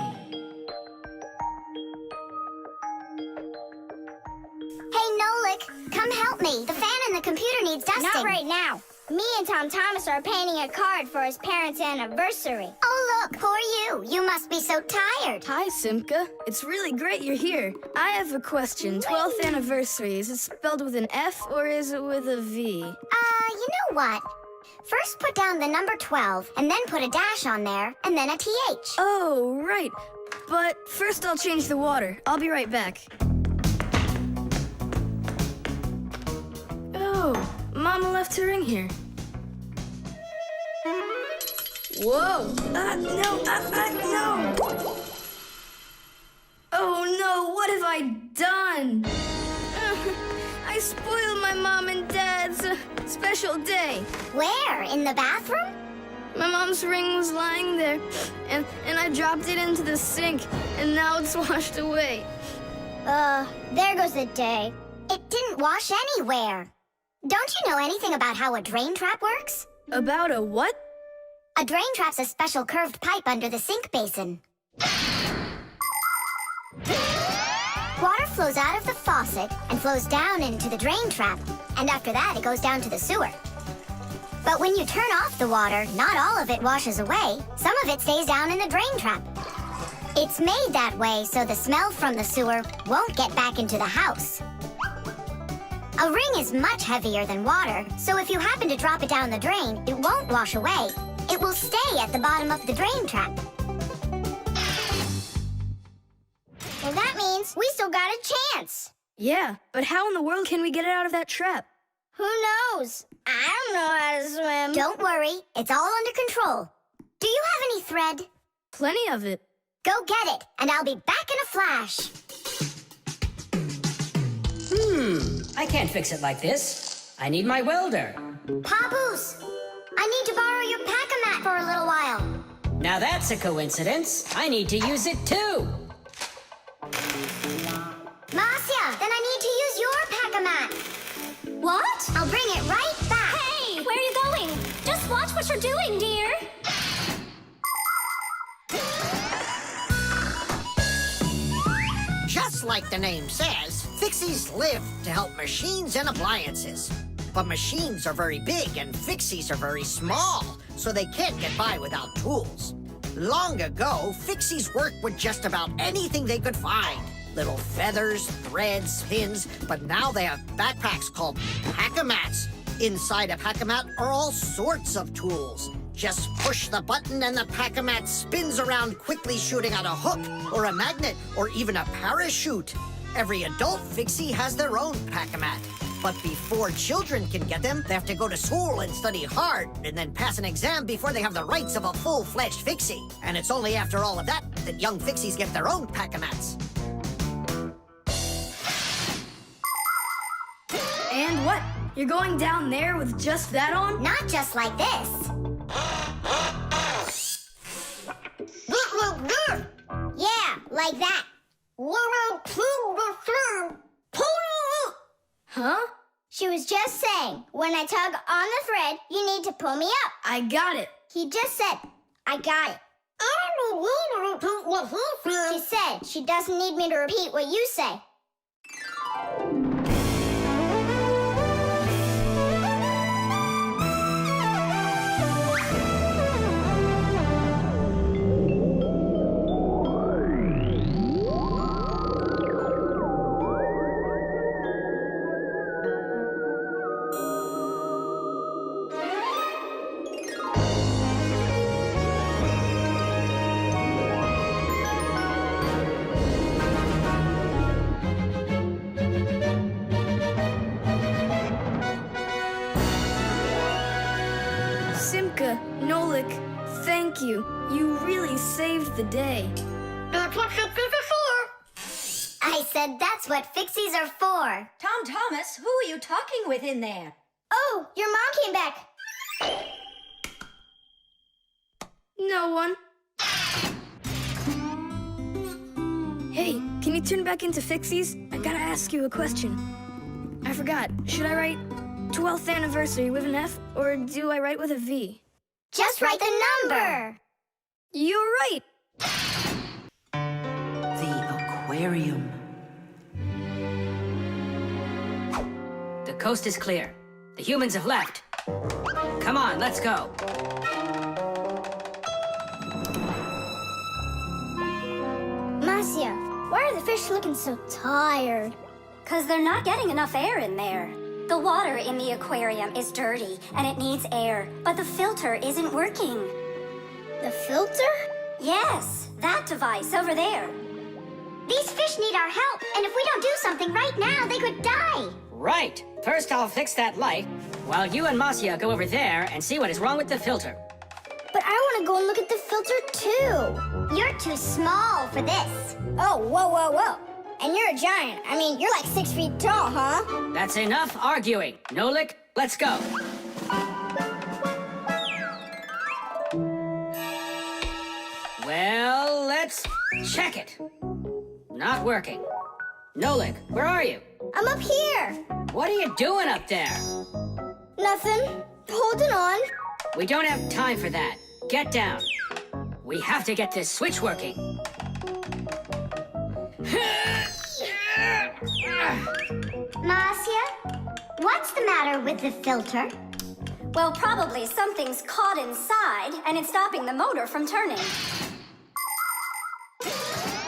Hey, Nolik, come help me. The fan in the computer needs dusting. Not right now. Me and Tom Thomas are painting a card for his parents' anniversary. Oh, look, poor you. You must be so tired. Hi, Simka. It's really great you're here. I have a question. 12th anniversary, is it spelled with an F or is it with a V? You know what? First put down the number 12, and then put a dash on there, and then a TH. Oh, right. But first I'll change the water. I'll be right back. Oh, Mama left her ring here. Whoa! No! Oh no, what have I done? I spoiled my mom and dad's special day. Where? In the bathroom? My mom's ring was lying there, and I dropped it into the sink, and now it's washed away. There goes the day. It didn't wash anywhere. Don't you know anything about how a drain trap works? About a what? A drain trap's a special curved pipe under the sink basin. Water flows out of the faucet and flows down into the drain trap, and after that it goes down to the sewer. But when you turn off the water, not all of it washes away. Some of it stays down in the drain trap. It's made that way so the smell from the sewer won't get back into the house. A ring is much heavier than water, so if you happen to drop it down the drain, it won't wash away. It will stay at the bottom of the drain trap. Well, that means we still got a chance. Yeah, but how in the world can we get it out of that trap? Who knows? I don't know how to swim. Don't worry, it's all under control. Do you have any thread? Plenty of it. Go get it, and I'll be back in a flash. I can't fix it like this. I need my welder. Papoose, I need to borrow your pack-a-mat for a little while. Now that's a coincidence. I need to use it too. Marcia, then I need to use your pack-a-mat. What? I'll bring it right back. Hey, where are you going? Just watch what you're doing, dear. Just like the name says, Fixies live to help machines and appliances. But machines are very big and Fixies are very small, so they can't get by without tools. Long ago, Fixies worked with just about anything they could find. Little feathers, threads, pins, but now they have backpacks called pack-a-mats. Inside a pack-a-mat are all sorts of tools. Just push the button and the pack-a-mat spins around quickly, shooting out a hook or a magnet or even a parachute. Every adult Fixie has their own pack-a-mat. But before children can get them, they have to go to school and study hard and then pass an exam before they have the rights of a full-fledged Fixie. And it's only after all of that that young Fixies get their own pack-a-mats. And what? You're going down there with just that on? Not just like this. Yeah, like that. Huh? She was just saying, when I tug on the thread, you need to pull me up. I got it. He just said, I got it. She said she doesn't need me to repeat what you say. thank you. You really saved the day. That's what Fixies are for. I said that's what Fixies are for. Tom Thomas, who are you talking with in there? Oh, your mom came back. No one. Hey, can you turn back into Fixies? I gotta ask you a question. I forgot. Should I write 12th anniversary with an F, or do I write with a V? Just write the number. You're right. The aquarium. The coast is clear. The humans have left. Come on, let's go. Marcia, why are the fish looking so tired? 'Cause they're not getting enough air in there. The water in the aquarium is dirty and it needs air, but the filter isn't working. The filter? Yes, that device over there. These fish need our help, and if we don't do something right now, they could die. Right. First, I'll fix that light, while you and Marcia go over there and see what is wrong with the filter. But I want to go and look at the filter too. You're too small for this. Oh, whoa, whoa, whoa. And you're a giant. I mean, you're like 6 feet tall, huh? That's enough arguing. Nolik, let's go. Well, let's check it. Not working. Nolik, where are you? I'm up here. What are you doing up there? Nothing. Holding on. We don't have time for that. Get down. We have to get this switch working. Marcia, what's the matter with the filter? Well, probably something's caught inside and it's stopping the motor from turning.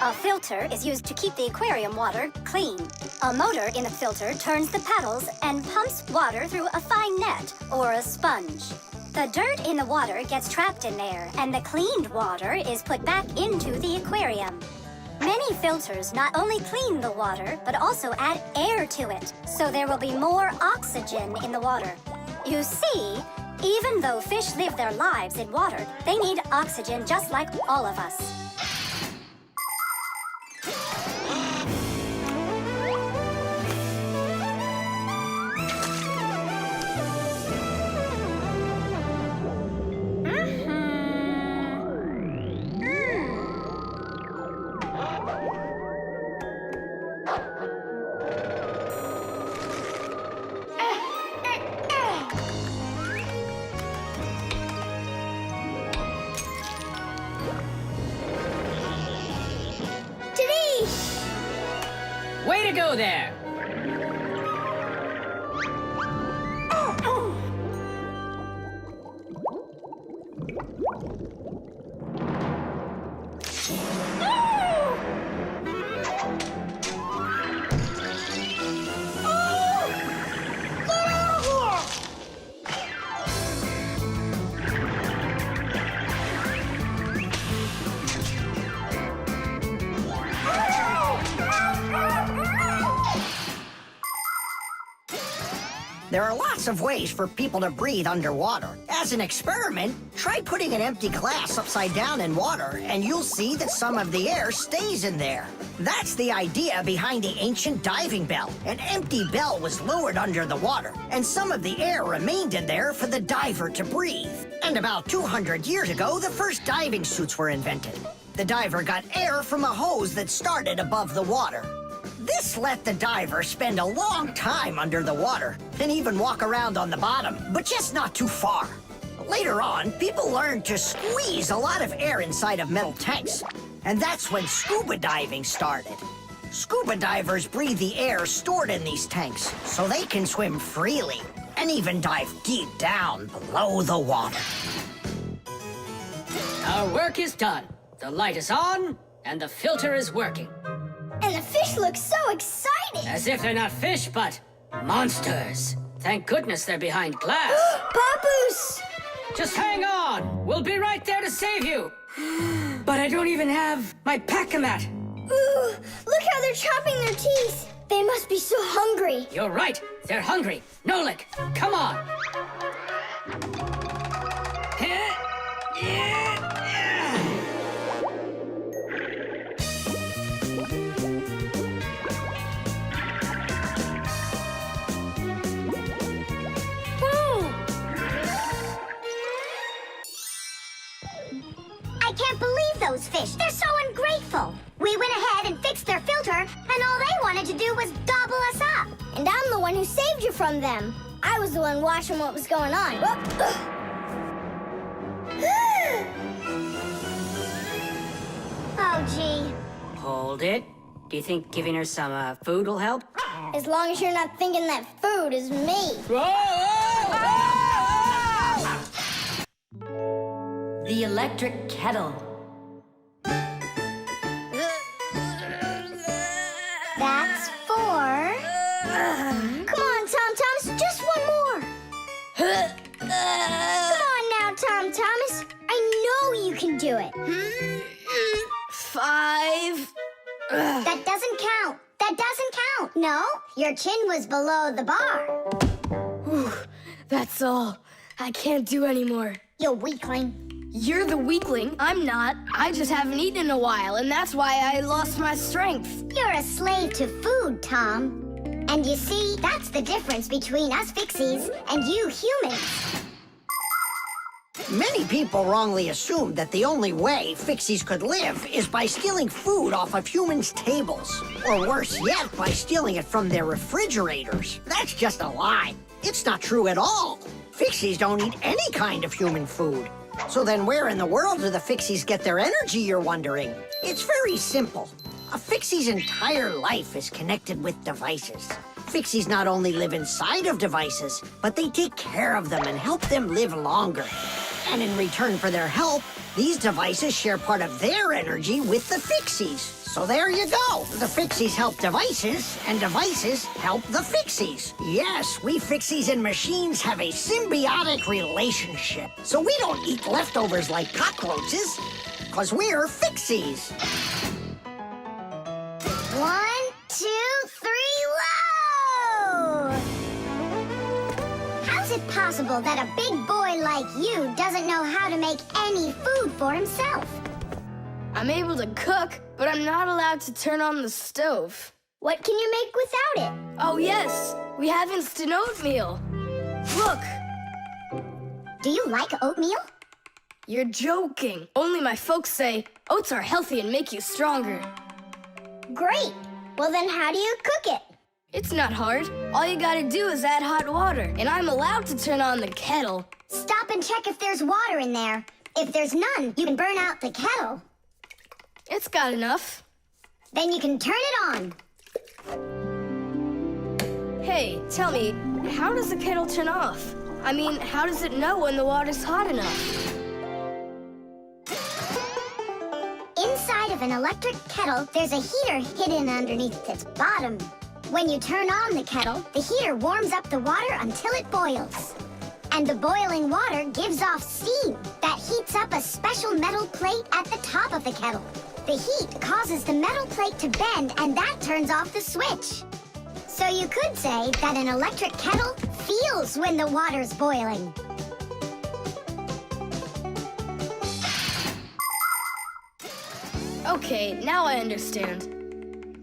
A filter is used to keep the aquarium water clean. A motor in the filter turns the paddles and pumps water through a fine net or a sponge. The dirt in the water gets trapped in there, and the cleaned water is put back into the aquarium. Many filters not only clean the water, but also add air to it, so there will be more oxygen in the water. You see, even though fish live their lives in water, they need oxygen just like all of us. Way to go there! There are lots of ways for people to breathe underwater. As an experiment, try putting an empty glass upside down in water, and you'll see that some of the air stays in there. That's the idea behind the ancient diving bell. An empty bell was lowered under the water, and some of the air remained in there for the diver to breathe. And about 200 years ago, the first diving suits were invented. The diver got air from a hose that started above the water. This let the diver spend a long time under the water and even walk around on the bottom, but just not too far. Later on, people learned to squeeze a lot of air inside of metal tanks, and that's when scuba diving started. Scuba divers breathe the air stored in these tanks so they can swim freely and even dive deep down below the water. Our work is done. The light is on, and the filter is working. And the fish look so excited. As if they're not fish, but monsters. Thank goodness they're behind glass. Papoose! Just hang on. We'll be right there to save you. But I don't even have my pack-a-mat. Ooh, look how they're chopping their teeth. They must be so hungry. You're right. They're hungry. Nolik, come on. those fish. They're so ungrateful. We went ahead and fixed their filter, and all they wanted to do was gobble us up. And I'm the one who saved you from them. I was the one watching what was going on. Oh, gee. Hold it. Do you think giving her some food will help? As long as you're not thinking that food is me. The Electric Kettle. That's 4. Come on, Tom Thomas, just one more. Come on now, Tom Thomas. I know you can do it. 5. That doesn't count. That doesn't count. No, your chin was below the bar. Whew, that's all. I can't do anymore. You weakling. You're the weakling. I'm not. I just haven't eaten in a while, and that's why I lost my strength. You're a slave to food, Tom. And you see, that's the difference between us Fixies and you humans. Many people wrongly assume that the only way Fixies could live is by stealing food off of humans' tables. Or worse yet, by stealing it from their refrigerators. That's just a lie. It's not true at all. Fixies don't eat any kind of human food. So then where in the world do the Fixies get their energy, you're wondering? It's very simple. A Fixie's entire life is connected with devices. Fixies not only live inside of devices, but they take care of them and help them live longer. And in return for their help, these devices share part of their energy with the Fixies. So there you go. The Fixies help devices, and devices help the Fixies. Yes, we Fixies and machines have a symbiotic relationship. So we don't eat leftovers like cockroaches, because we're Fixies. 1, 2, 3, load! How's it possible that a big boy like you doesn't know how to make any food for himself? I'm able to cook, but I'm not allowed to turn on the stove. What can you make without it? Oh, yes. We have instant oatmeal. Look, Do you like oatmeal? you're joking. Only my folks say oats are healthy and make you stronger. Great. Well, then how do you cook it? It's not hard. All you gotta do is add hot water, and I'm allowed to turn on the kettle. Stop and check if there's water in there. If there's none, you can burn out the kettle. It's got enough. Then you can turn it on. Hey, tell me, how does the kettle turn off? I mean, how does it know when the water's hot enough? Inside of an electric kettle, there's a heater hidden underneath its bottom. When you turn on the kettle, the heater warms up the water until it boils. And the boiling water gives off steam that heats up a special metal plate at the top of the kettle. The heat causes the metal plate to bend, and that turns off the switch. So you could say that an electric kettle feels when the water's boiling. Okay, now I understand.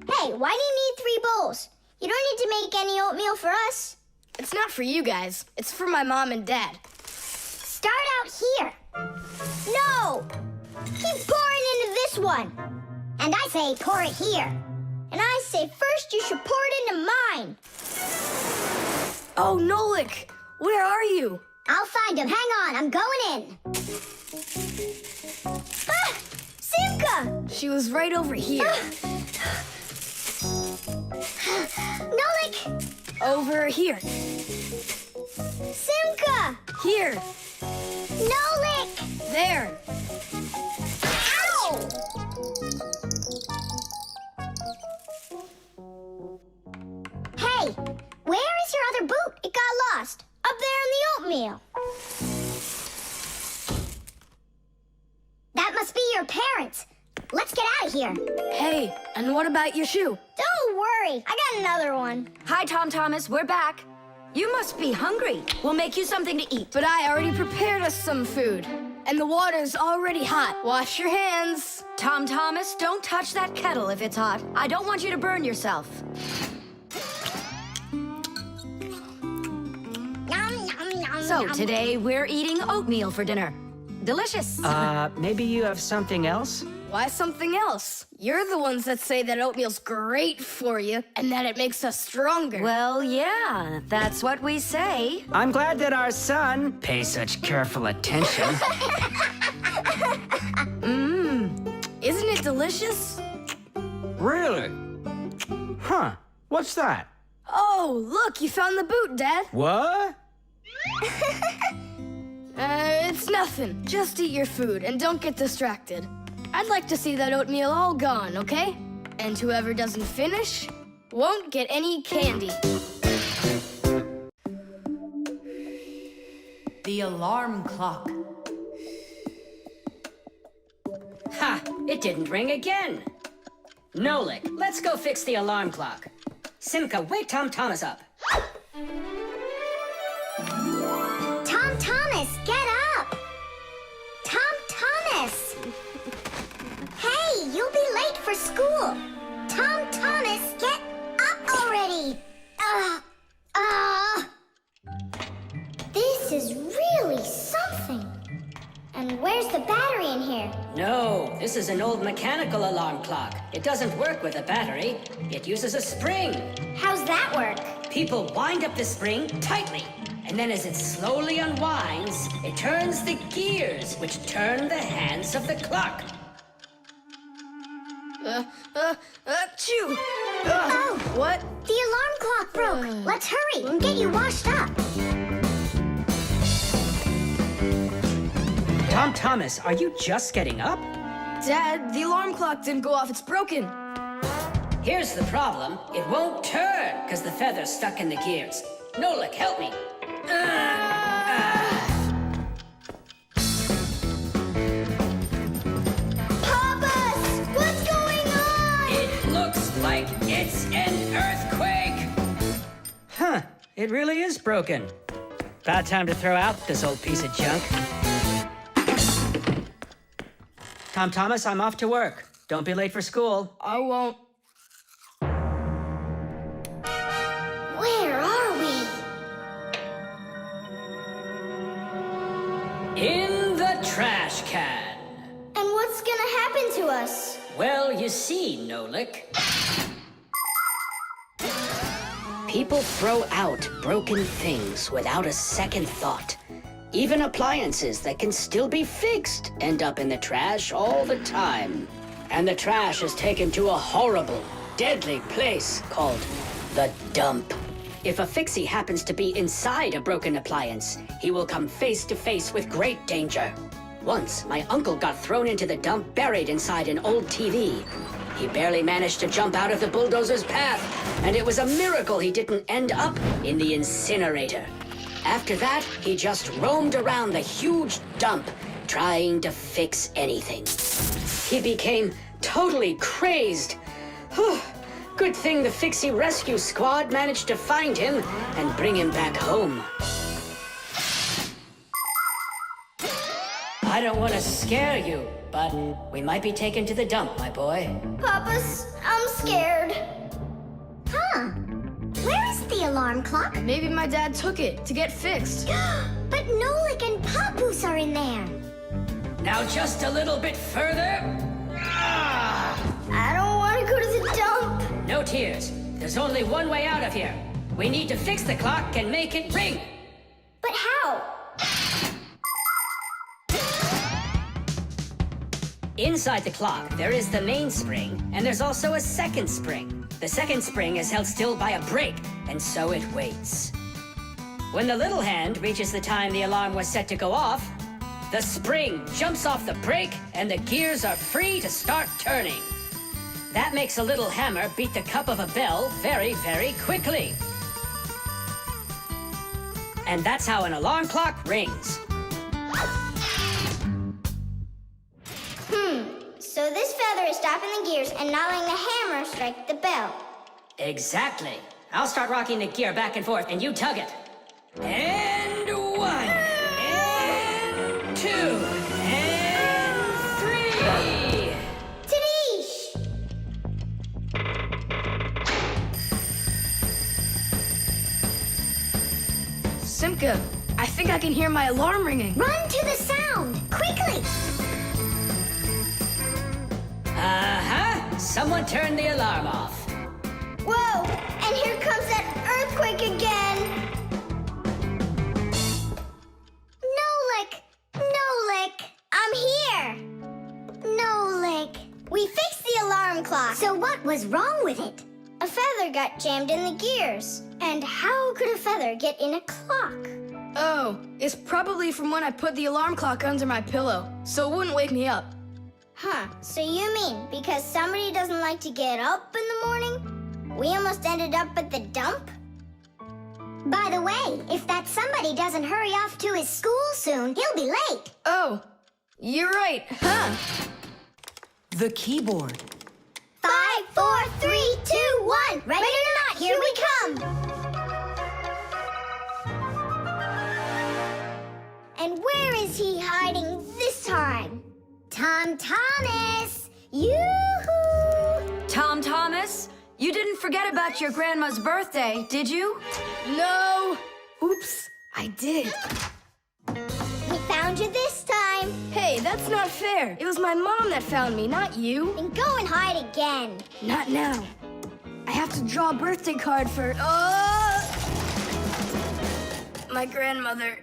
Hey, why do you need 3 bowls? You don't need to make any oatmeal for us. It's not for you guys. It's for my mom and dad. Start out here. No! Keep pouring into this one. And I say pour it here. And I say first you should pour it into mine. Oh, Nolik, where are you? I'll find him. Hang on, I'm going in. Ah! Simka! She was right over here. Nolik! Over here. Simka! Here. Nolik! There. Ow! Hey, where is your other boot? It got lost. Up there in the oatmeal. That must be your parents. Let's get out of here. Hey, and what about your shoe? Don't worry. I got another one. Hi, Tom Thomas. We're back. You must be hungry. We'll make you something to eat. But I already prepared us some food. And the water's already hot. Wash your hands. Tom Thomas, don't touch that kettle if it's hot. I don't want you to burn yourself. So today we're eating oatmeal for dinner. Delicious. Maybe you have something else? Why something else? You're the ones that say that oatmeal's great for you and that it makes us stronger. Well, yeah, that's what we say. I'm glad that our son pays such careful attention. Isn't it delicious? Really? Huh. What's that? Oh, look, you found the boot, Dad. What? It's nothing. Just eat your food and don't get distracted. I'd like to see that oatmeal all gone, okay? And whoever doesn't finish won't get any candy. The alarm clock. Ha! It didn't ring again. Nolik, let's go fix the alarm clock. Simka, wake Tom Thomas up. Tom Thomas, get up! Tom Thomas! Hey, you'll be late for school. Tom Thomas, get up already! This is really something. And where's the battery in here? No, this is an old mechanical alarm clock. It doesn't work with a battery. It uses a spring. How's that work? People wind up the spring tightly, and then as it slowly unwinds, it turns the gears, which turn the hands of the clock. Achoo! Oh, What? the alarm clock broke. Let's hurry and get you washed up. Tom Thomas, are you just getting up? Dad, the alarm clock didn't go off. It's broken. Here's the problem. It won't turn, because the feather's stuck in the gears. Nolik, help me. Papas, what's going on? It looks like it's an earthquake. Huh, it really is broken. About time to throw out this old piece of junk. Tom Thomas, I'm off to work. Don't be late for school. I won't. Where are we? In the trash can. And what's gonna happen to us? Well, you see, Nolik. People throw out broken things without a second thought. Even appliances that can still be fixed end up in the trash all the time. And the trash is taken to a horrible, deadly place called the dump. If a Fixie happens to be inside a broken appliance, he will come face to face with great danger. Once, my uncle got thrown into the dump buried inside an old TV. He barely managed to jump out of the bulldozer's path, and it was a miracle he didn't end up in the incinerator. After that, he just roamed around the huge dump, trying to fix anything. He became totally crazed. Whew. Good thing the Fixie Rescue Squad managed to find him and bring him back home. I don't want to scare you, but we might be taken to the dump, my boy. Papas, I'm scared. Huh? Where is the alarm clock? Maybe my dad took it to get fixed. But Nolik and Papoose are in there. Now just a little bit further. I don't want to go to the dump. No tears. There's only one way out of here. We need to fix the clock and make it ring. But how? Inside the clock, there is the main spring, and there's also a second spring. The second spring is held still by a brake, and so it waits. When the little hand reaches the time the alarm was set to go off, the spring jumps off the brake, and the gears are free to start turning. That makes a little hammer beat the cup of a bell very, very quickly. And that's how an alarm clock rings. So this feather is stopping the gears and not letting the hammer strike the bell. Exactly. I'll start rocking the gear back and forth, and you tug it. And 1, and 2, and 3. Tadish! Simka, I think I can hear my alarm ringing. Run to the sound, quickly! Uh-huh. Someone turned the alarm off. Whoa! And here comes that earthquake again! Nolik! I'm here! Nolik. We fixed the alarm clock. So what was wrong with it? A feather got jammed in the gears. And how could a feather get in a clock? Oh, it's probably from when I put the alarm clock under my pillow, so it wouldn't wake me up. Huh, so you mean because somebody doesn't like to get up in the morning? We almost ended up at the dump? By the way, if that somebody doesn't hurry off to his school soon, he'll be late. Oh, you're right, huh? The keyboard. 5, 4, 3, 2, 1. Ready or not, here we come. And where is he hiding this time? Tom Thomas! Yoo-hoo! Tom Thomas, you didn't forget about your grandma's birthday, did you? No! Oops, I did. We found you this time. Hey, that's not fair. It was my mom that found me, not you. Then go and hide again. Not now. I have to draw a birthday card for... my grandmother.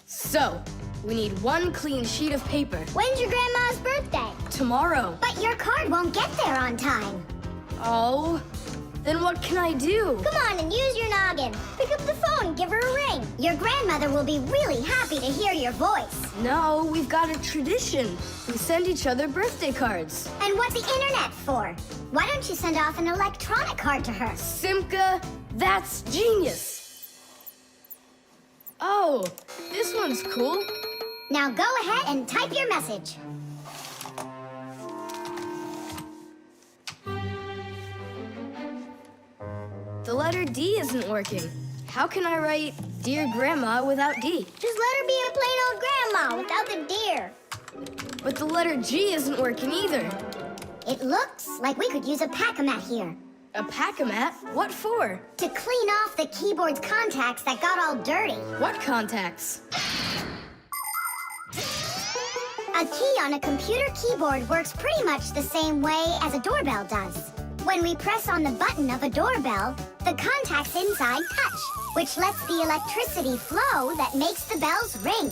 So, we need one clean sheet of paper. When's your grandma's birthday? Tomorrow. But your card won't get there on time. Oh, then what can I do? Come on and use your noggin. Pick up the phone, give her a ring. Your grandmother will be really happy to hear your voice. No, we've got a tradition. We send each other birthday cards. And what's the internet for? Why don't you send off an electronic card to her? Simca, that's genius. Oh, this one's cool. Now go ahead and type your message. The letter D isn't working. How can I write Dear Grandma without D? Just let her be a plain old grandma without the deer. But the letter G isn't working either. It looks like we could use a pack-a-mat here. A pack-a-mat? What for? To clean off the keyboard's contacts that got all dirty. What contacts? A key on a computer keyboard works pretty much the same way as a doorbell does. When we press on the button of a doorbell, the contacts inside touch, which lets the electricity flow that makes the bells ring.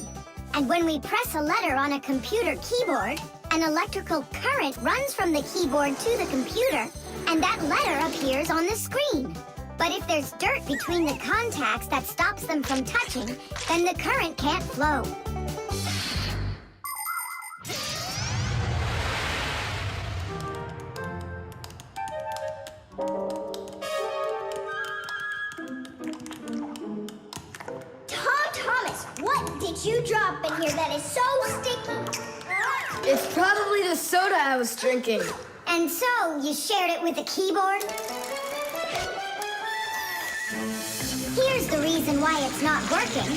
And when we press a letter on a computer keyboard, an electrical current runs from the keyboard to the computer, and that letter appears on the screen. But if there's dirt between the contacts that stops them from touching, then the current can't flow. Thomas, what did you drop in here that is so sticky? It's probably the soda I was drinking. And so, you shared it with the keyboard? Here's the reason why it's not working.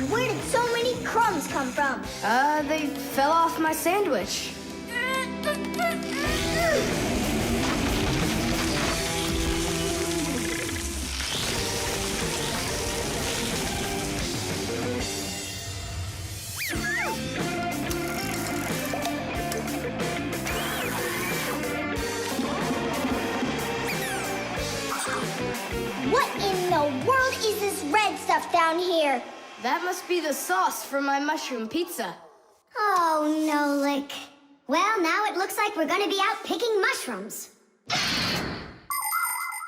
Where did so many crumbs come from? They fell off my sandwich. What in the world is this red stuff down here? That must be the sauce for my mushroom pizza. Oh, Nolik. Well, now it looks like we're gonna be out picking mushrooms.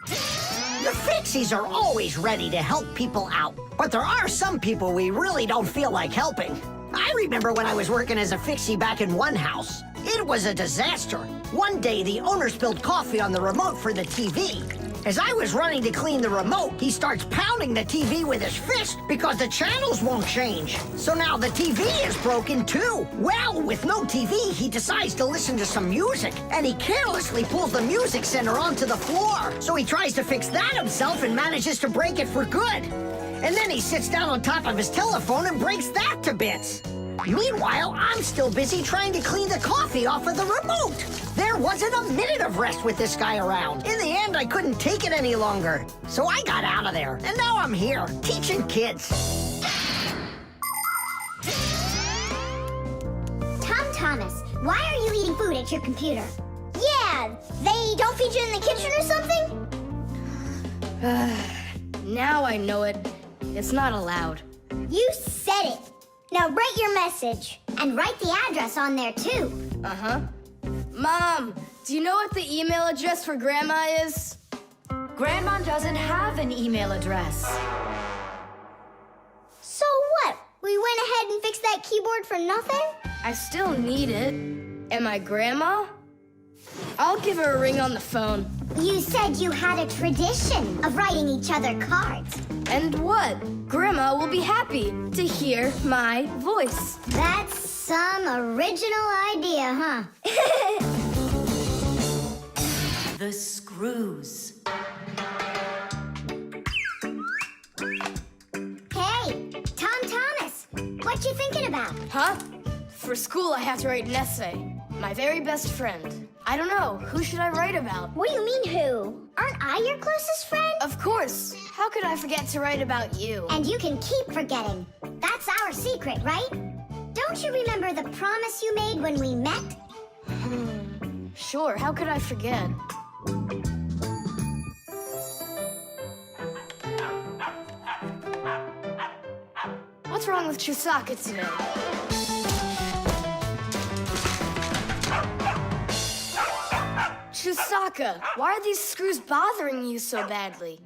The Fixies are always ready to help people out, but there are some people we really don't feel like helping. I remember when I was working as a Fixie back in one house. It was a disaster. One day, the owner spilled coffee on the remote for the TV. As I was running to clean the remote, he starts pounding the TV with his fist because the channels won't change. So now the TV is broken too. Well, with no TV, he decides to listen to some music, and he carelessly pulls the music center onto the floor. So he tries to fix that himself and manages to break it for good. And then he sits down on top of his telephone and breaks that to bits. Meanwhile, I'm still busy trying to clean the coffee off of the remote. There wasn't a minute of rest with this guy around. In the end, I couldn't take it any longer. So I got out of there, and now I'm here, teaching kids. Why are you eating food at your computer? Yeah, they don't feed you in the kitchen or something? Now I know it. It's not allowed. You said it. Now write your message. And write the address on there, too. Uh-huh. Mom, do you know what the email address for Grandma is? Grandma doesn't have an email address. So what? We went ahead and fixed that keyboard for nothing? I still need it. Am I Grandma? I'll give her a ring on the phone. You said you had a tradition of writing each other cards. And what? Grandma will be happy to hear my voice. That's some original idea, huh? The screws. Hey, Tom Thomas, what you thinking about? Huh? For school, I have to write an essay. My very best friend. I don't know. Who should I write about? What do you mean, who? Aren't I your closest friend? Of course. How could I forget to write about you? And you can keep forgetting. That's our secret, right? Don't you remember the promise you made when we met? Sure, how could I forget? What's wrong with Chusaka today? Chusaka, why are these screws bothering you so badly?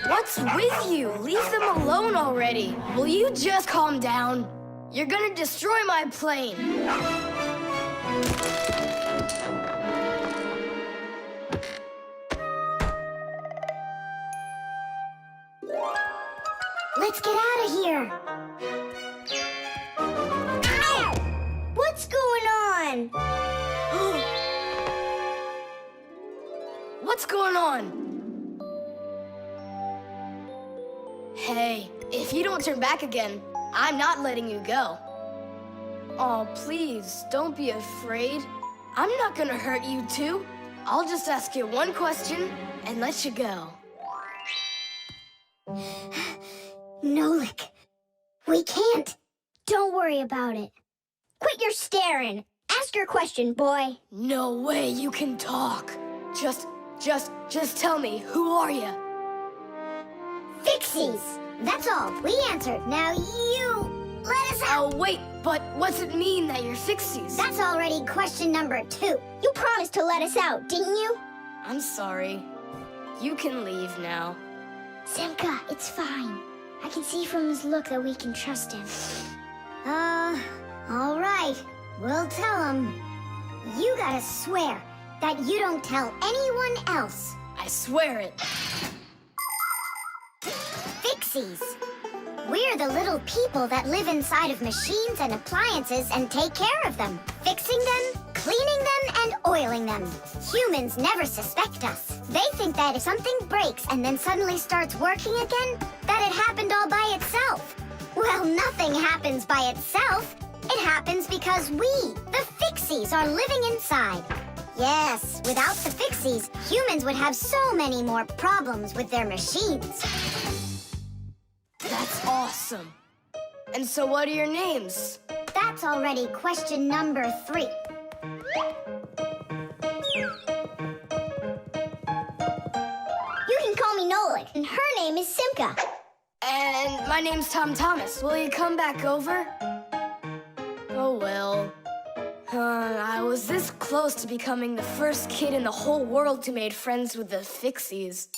What's with you? Leave them alone already. Will you just calm down? You're gonna destroy my plane. Let's get out of here. Ow! What's going on? What's going on? Hey, if you don't turn back again, I'm not letting you go. Oh, please, don't be afraid. I'm not gonna hurt you too. I'll just ask you one question and let you go. Nolik, we can't. Don't worry about it. Quit your staring. Ask your question, boy. No way you can talk. Just tell me, who are you? Fixies. That's all. We answered. Now you let us out. Oh, wait, but what's it mean that you're Fixies? That's already question number 2. You promised to let us out, didn't you? I'm sorry. You can leave now. Simka, it's fine. I can see from his look that we can trust him. All right. We'll tell him. You gotta swear that you don't tell anyone else. I swear it. Fixies. We're the little people that live inside of machines and appliances and take care of them, fixing them, cleaning them, and oiling them. Humans never suspect us. They think that if something breaks and then suddenly starts working again, that it happened all by itself. Well, nothing happens by itself. It happens because we, the Fixies, are living inside. Yes, without the Fixies, humans would have so many more problems with their machines. That's awesome. And so what are your names? That's already question number 3. You can call me Nolik, and her name is Simka. And my name's Tom Thomas. Will you come back over? Oh, well. I was this close to becoming the first kid in the whole world who made friends with the Fixies.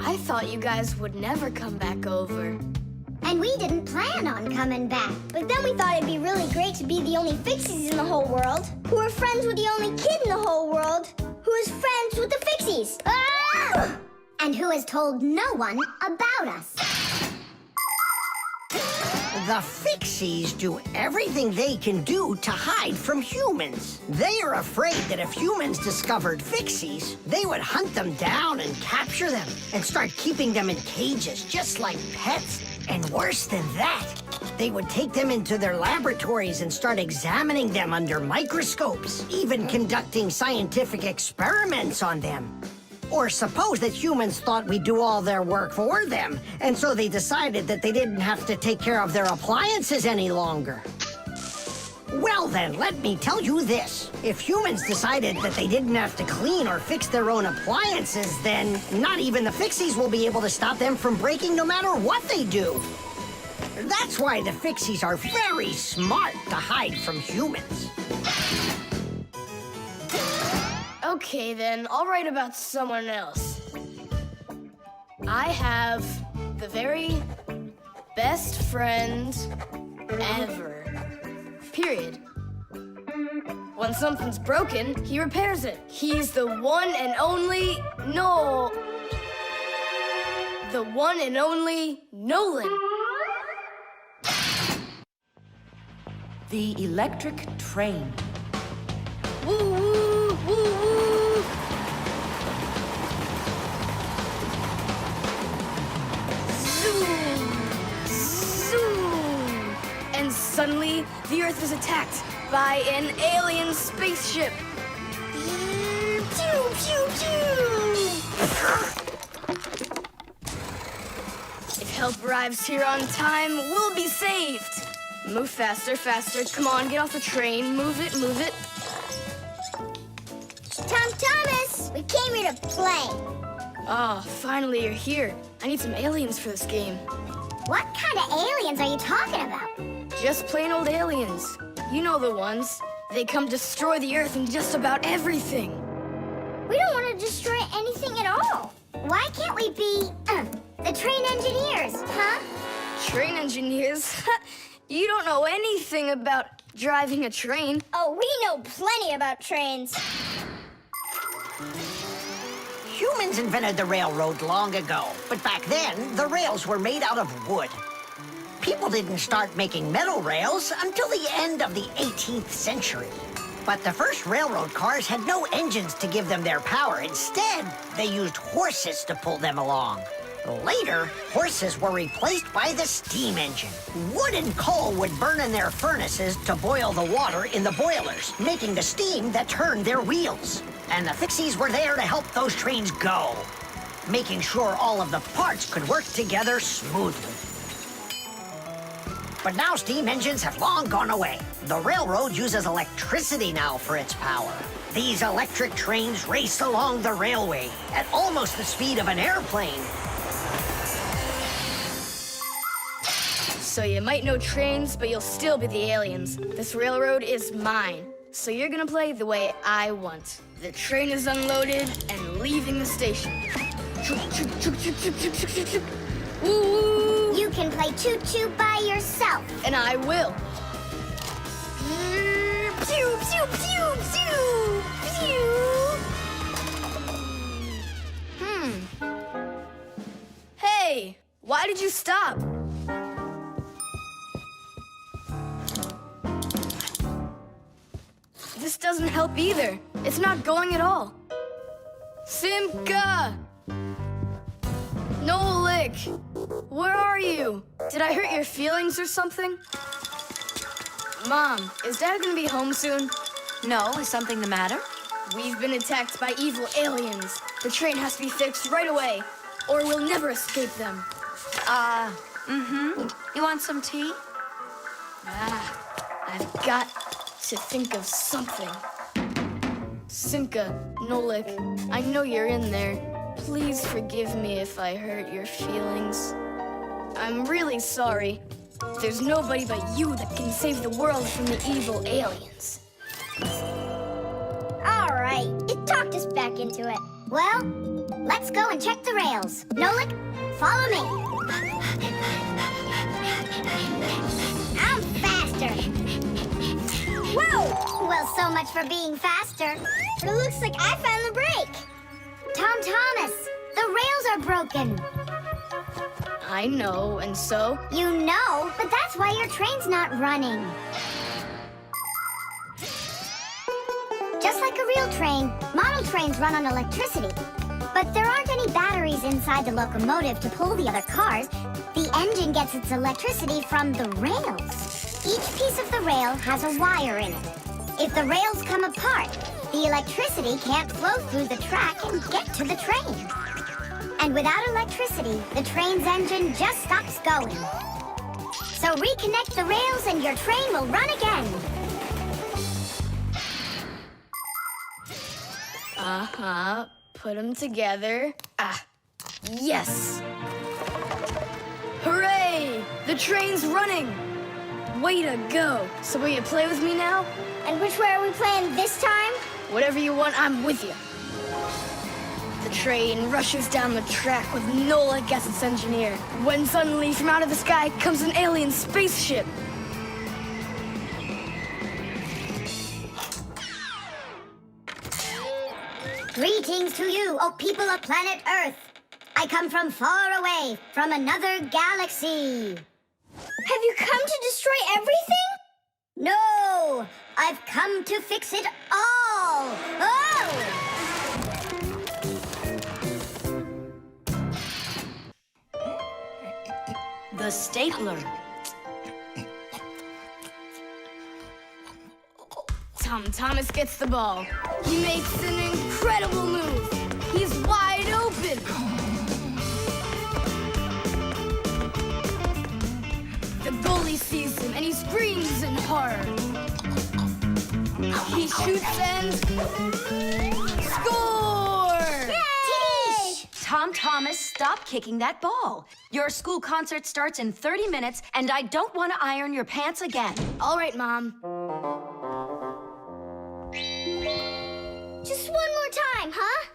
I thought you guys would never come back over. And we didn't plan on coming back. But then we thought it'd be really great to be the only Fixies in the whole world, who are friends with the only kid in the whole world, who is friends with the Fixies. Ah! And who has told no one about us. The Fixies do everything they can do to hide from humans. They are afraid that if humans discovered Fixies, they would hunt them down and capture them and start keeping them in cages just like pets. And worse than that, they would take them into their laboratories and start examining them under microscopes, even conducting scientific experiments on them. Or suppose that humans thought we'd do all their work for them, and so they decided that they didn't have to take care of their appliances any longer. Well then, let me tell you this. If humans decided that they didn't have to clean or fix their own appliances, then not even the Fixies will be able to stop them from breaking no matter what they do. That's why the Fixies are very smart to hide from humans. Okay, then, I'll write about someone else. I have the very best friend ever. Period. When something's broken, he repairs it. He's the one and only the one and only Nolan. The electric train. Woo, woo, woo, woo. Zoom, zoom. And suddenly, the Earth is attacked by an alien spaceship. Pew, pew, pew. If help arrives here on time, we'll be saved. Move faster, faster. Come on, get off the train. Move it, move it. Tom Thomas, we came here to play. Oh, finally you're here. I need some aliens for this game. What kind of aliens are you talking about? Just plain old aliens. You know the ones. They come destroy the Earth and just about everything. We don't want to destroy anything at all. Why can't we be, the train engineers, huh? Train engineers? You don't know anything about driving a train. Oh, we know plenty about trains. Humans invented the railroad long ago, but back then, the rails were made out of wood. People didn't start making metal rails until the end of the 18th century. But the first railroad cars had no engines to give them their power. Instead, they used horses to pull them along. Later, horses were replaced by the steam engine. Wood and coal would burn in their furnaces to boil the water in the boilers, making the steam that turned their wheels. And the Fixies were there to help those trains go, making sure all of the parts could work together smoothly. But now steam engines have long gone away. The railroad uses electricity now for its power. These electric trains race along the railway at almost the speed of an airplane. So you might know trains, but you'll still be the aliens. This railroad is mine. So you're gonna play the way I want. The train is unloaded and leaving the station. Woo! You can play choo-choo by yourself. And I will. Pew, pew, pew, pew, pew. Hey, why did you stop? This doesn't help either. It's not going at all. Simka! Nolik! Where are you? Did I hurt your feelings or something? Mom, is Dad gonna be home soon? No, is something the matter? We've been attacked by evil aliens. The train has to be fixed right away, or we'll never escape them. You want some tea? I've got to think of something. Simka, Nolik, I know you're in there. Please forgive me if I hurt your feelings. I'm really sorry. There's nobody but you that can save the world from the evil aliens. All right, you talked us back into it. Well, let's go and check the rails. Nolik, follow me. I'm faster. Whoa! Well, so much for being faster. But it looks like I found the brake. Tom Thomas, the rails are broken. I know, and so? You know, but that's why your train's not running. Just like a real train, model trains run on electricity. But there aren't any batteries inside the locomotive to pull the other cars. The engine gets its electricity from the rails. Each piece of the rail has a wire in it. If the rails come apart, the electricity can't flow through the track and get to the train. And without electricity, the train's engine just stops going. So reconnect the rails and your train will run again. Uh-huh. Put them together. Ah, yes! Hooray! The train's running! Way to go! So will you play with me now? And which way are we playing this time? Whatever you want, I'm with you. The train rushes down the track with Nolik as its engineer, when suddenly from out of the sky comes an alien spaceship. Greetings to you, O people of planet Earth. I come from far away, from another galaxy. Have you come to destroy everything? No, I've come to fix it all. Oh! The stapler. Tom Thomas gets the ball. He makes an incredible move. He's wide open. The goalie sees him and he screams in horror. He shoots and score! Yay! Tom Thomas, stop kicking that ball. Your school concert starts in 30 minutes, and I don't want to iron your pants again. All right, Mom. Just one more time, huh?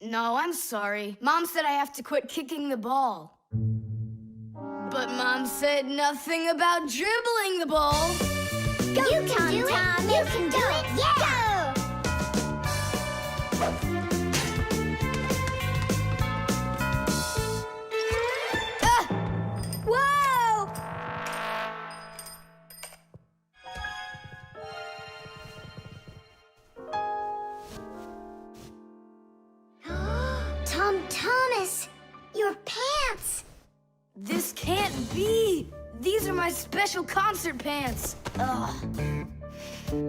No, I'm sorry. Mom said I have to quit kicking the ball. But Mom said nothing about dribbling the ball. Go, you can do it! You can do it! Yeah! Ah! Whoa! Tom Thomas, your pants! This can't be! These are my special concert pants! Ugh.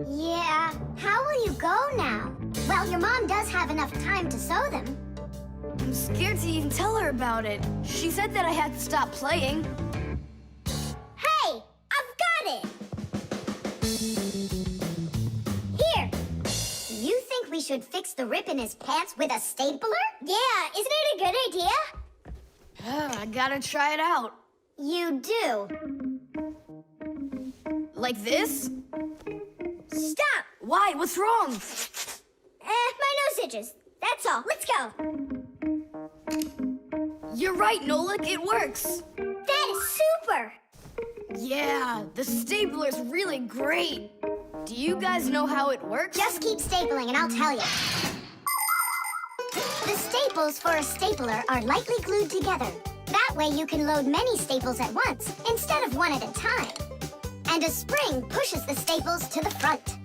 Yeah, how will you go now? Well, your mom does have enough time to sew them. I'm scared to even tell her about it. She said that I had to stop playing. Hey, I've got it! Here! You think we should fix the rip in his pants with a stapler? Yeah, isn't it a good idea? I gotta try it out. You do. Like this? Stop! Why? What's wrong? My nose itches. That's all. Let's go. You're right, Nolik. It works. That is super! Yeah, the stapler's really great. Do you guys know how it works? Just keep stapling and I'll tell you. The staples for a stapler are lightly glued together. That way you can load many staples at once, instead of one at a time. And a spring pushes the staples to the front.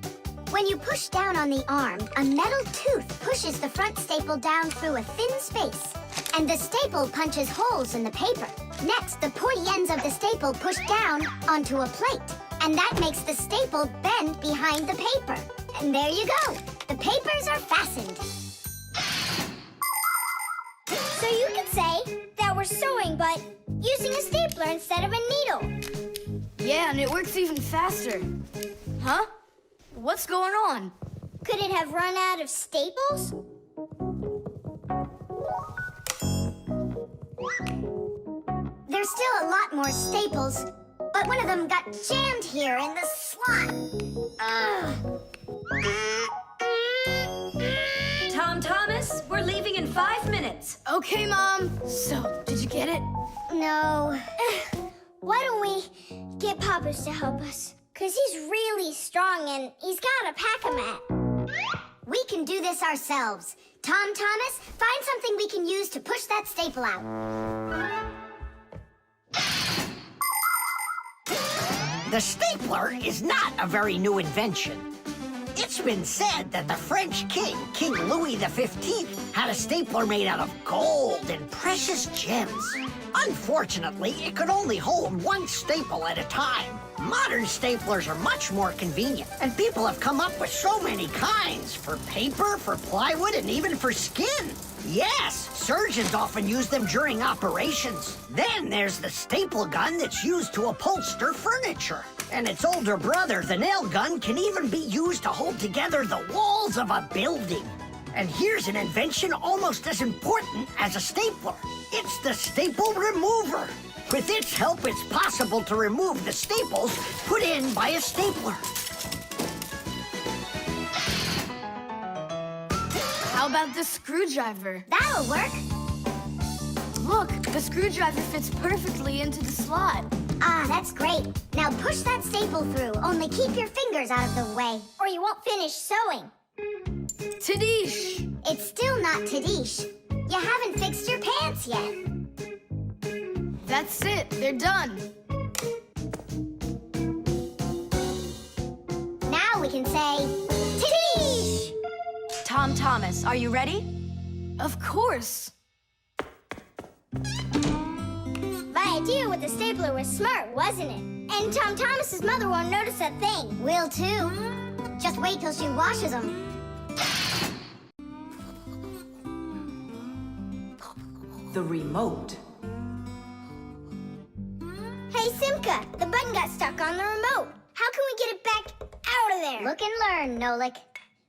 When you push down on the arm, a metal tooth pushes the front staple down through a thin space. And the staple punches holes in the paper. Next, the pointy ends of the staple push down onto a plate. And that makes the staple bend behind the paper. And there you go. The papers are fastened. So you could say that we're sewing, but using a stapler instead of a needle. Yeah, and it works even faster. Huh? What's going on? Could it have run out of staples? There's still a lot more staples, but one of them got jammed here in the slot. Tom Thomas, we're leaving in 5 minutes. Okay, Mom. So, did you get it? No. Why don't we get Papa's to help us? Because he's really strong and he's got a pack-a-mat. We can do this ourselves. Tom Thomas, find something we can use to push that staple out. The stapler is not a very new invention. It's been said that the French king, King Louis XV, had a stapler made out of gold and precious gems. Unfortunately, it could only hold one staple at a time. Modern staplers are much more convenient, and people have come up with so many kinds for paper, for plywood, and even for skin. Yes, surgeons often use them during operations. Then there's the staple gun that's used to upholster furniture. And its older brother, the nail gun, can even be used to hold together the walls of a building. And here's an invention almost as important as a stapler. It's the staple remover. With its help, it's possible to remove the staples put in by a stapler. How about the screwdriver? That'll work. Look, the screwdriver fits perfectly into the slot. Ah, that's great. Now push that staple through, only keep your fingers out of the way, or you won't finish sewing. Tadish! It's still not Tadish. You haven't fixed your pants yet. That's it, they're done. Now we can say, Tadish! Tom Thomas, are you ready? Of course. My idea with the stapler was smart, wasn't it? And Tom Thomas's mother won't notice a thing. Will too. Just wait till she washes them. The remote. Hey, Simka, the button got stuck on the remote. How can we get it back out of there? Look and learn, Nolik.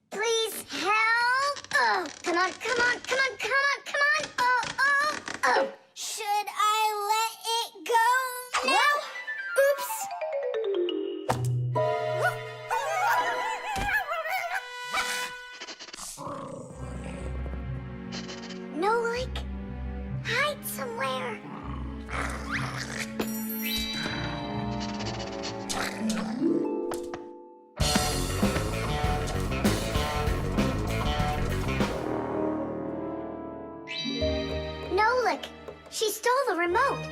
Please help! Oh, come on, come on, come on, come on, come on! Oh, oh, oh! Should I let it go now? Oops. Nolik, hide somewhere. Nolik, she stole the remote.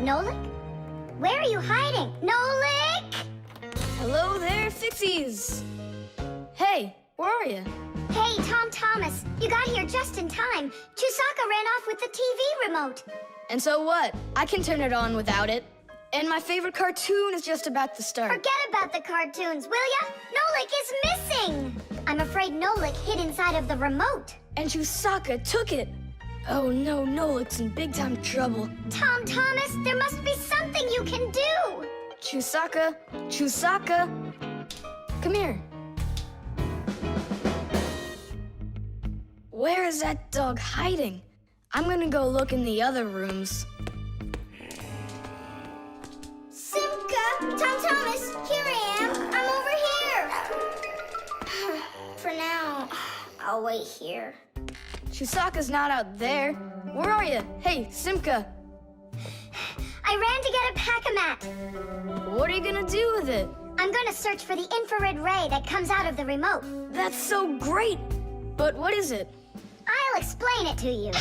Nolik? Where are you hiding? Nolik! Hello there, Fixies. Hey, where are you? Hey, Tom Thomas, you got here just in time. Chusaka ran off with the TV remote. And so what? I can turn it on without it. And my favorite cartoon is just about to start. Forget about the cartoons, will ya? Nolik is missing! I'm afraid Nolik hid inside of the remote. And Chusaka took it. Oh no, Nolik's in big time trouble. Tom Thomas, there must be something you can do! Chusaka, Chusaka, come here. Where is that dog hiding? I'm gonna go look in the other rooms. Simka, Tom Thomas, here I am. I'm over here. For now, I'll wait here. Chusaka's not out there. Where are you? Hey, Simka, I ran to get a pack-a-mat. what are you gonna do with it? I'm gonna search for the infrared ray that comes out of the remote. That's so great! But what is it? I'll explain it to you.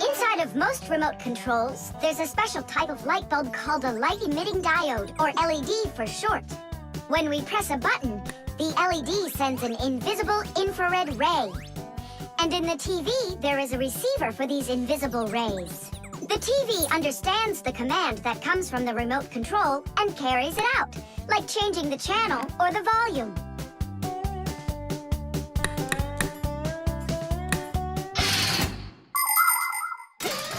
Inside of most remote controls, there's a special type of light bulb called a light-emitting diode, or LED for short. When we press a button, the LED sends an invisible infrared ray. And in the TV, there is a receiver for these invisible rays. The TV understands the command that comes from the remote control and carries it out, like changing the channel or the volume.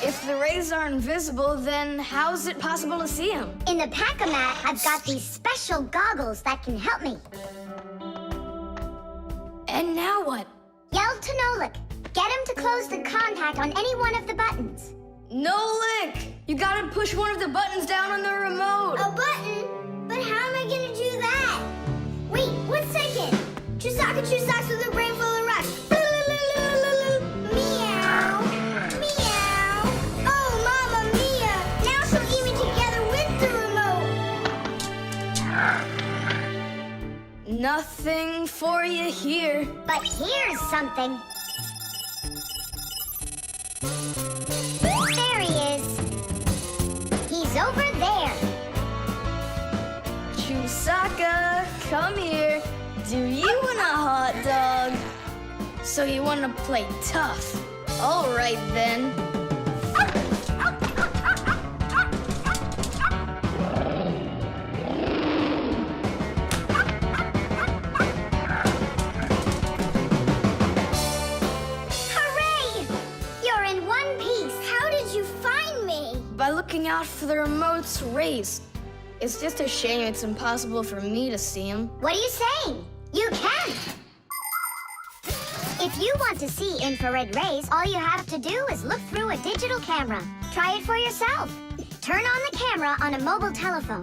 If the rays are invisible, then how's it possible to see them? In the pack-a-mat, I've got these special goggles that can help me. And now what? Yell to Nolik. Get him to close the contact on any one of the buttons. Nolik! You gotta push one of the buttons down on the remote. A button? But how am I gonna do that? Wait, 1 second. Chusaka Chusaks with a brain full of rocks. Meow. Meow. Oh, Mamma Mia. Now she'll eat me together with the remote. Nothing for you here. But here's something. There he is. He's over there. Osaka, come here. Do you want a hot dog? So you want to play tough? All right then. Hooray! You're in one piece. How did you find me? By looking out for the remote's rays. It's just a shame it's impossible for me to see him. What are you saying? You can. If you want to see infrared rays, all you have to do is look through a digital camera. Try it for yourself. Turn on the camera on a mobile telephone.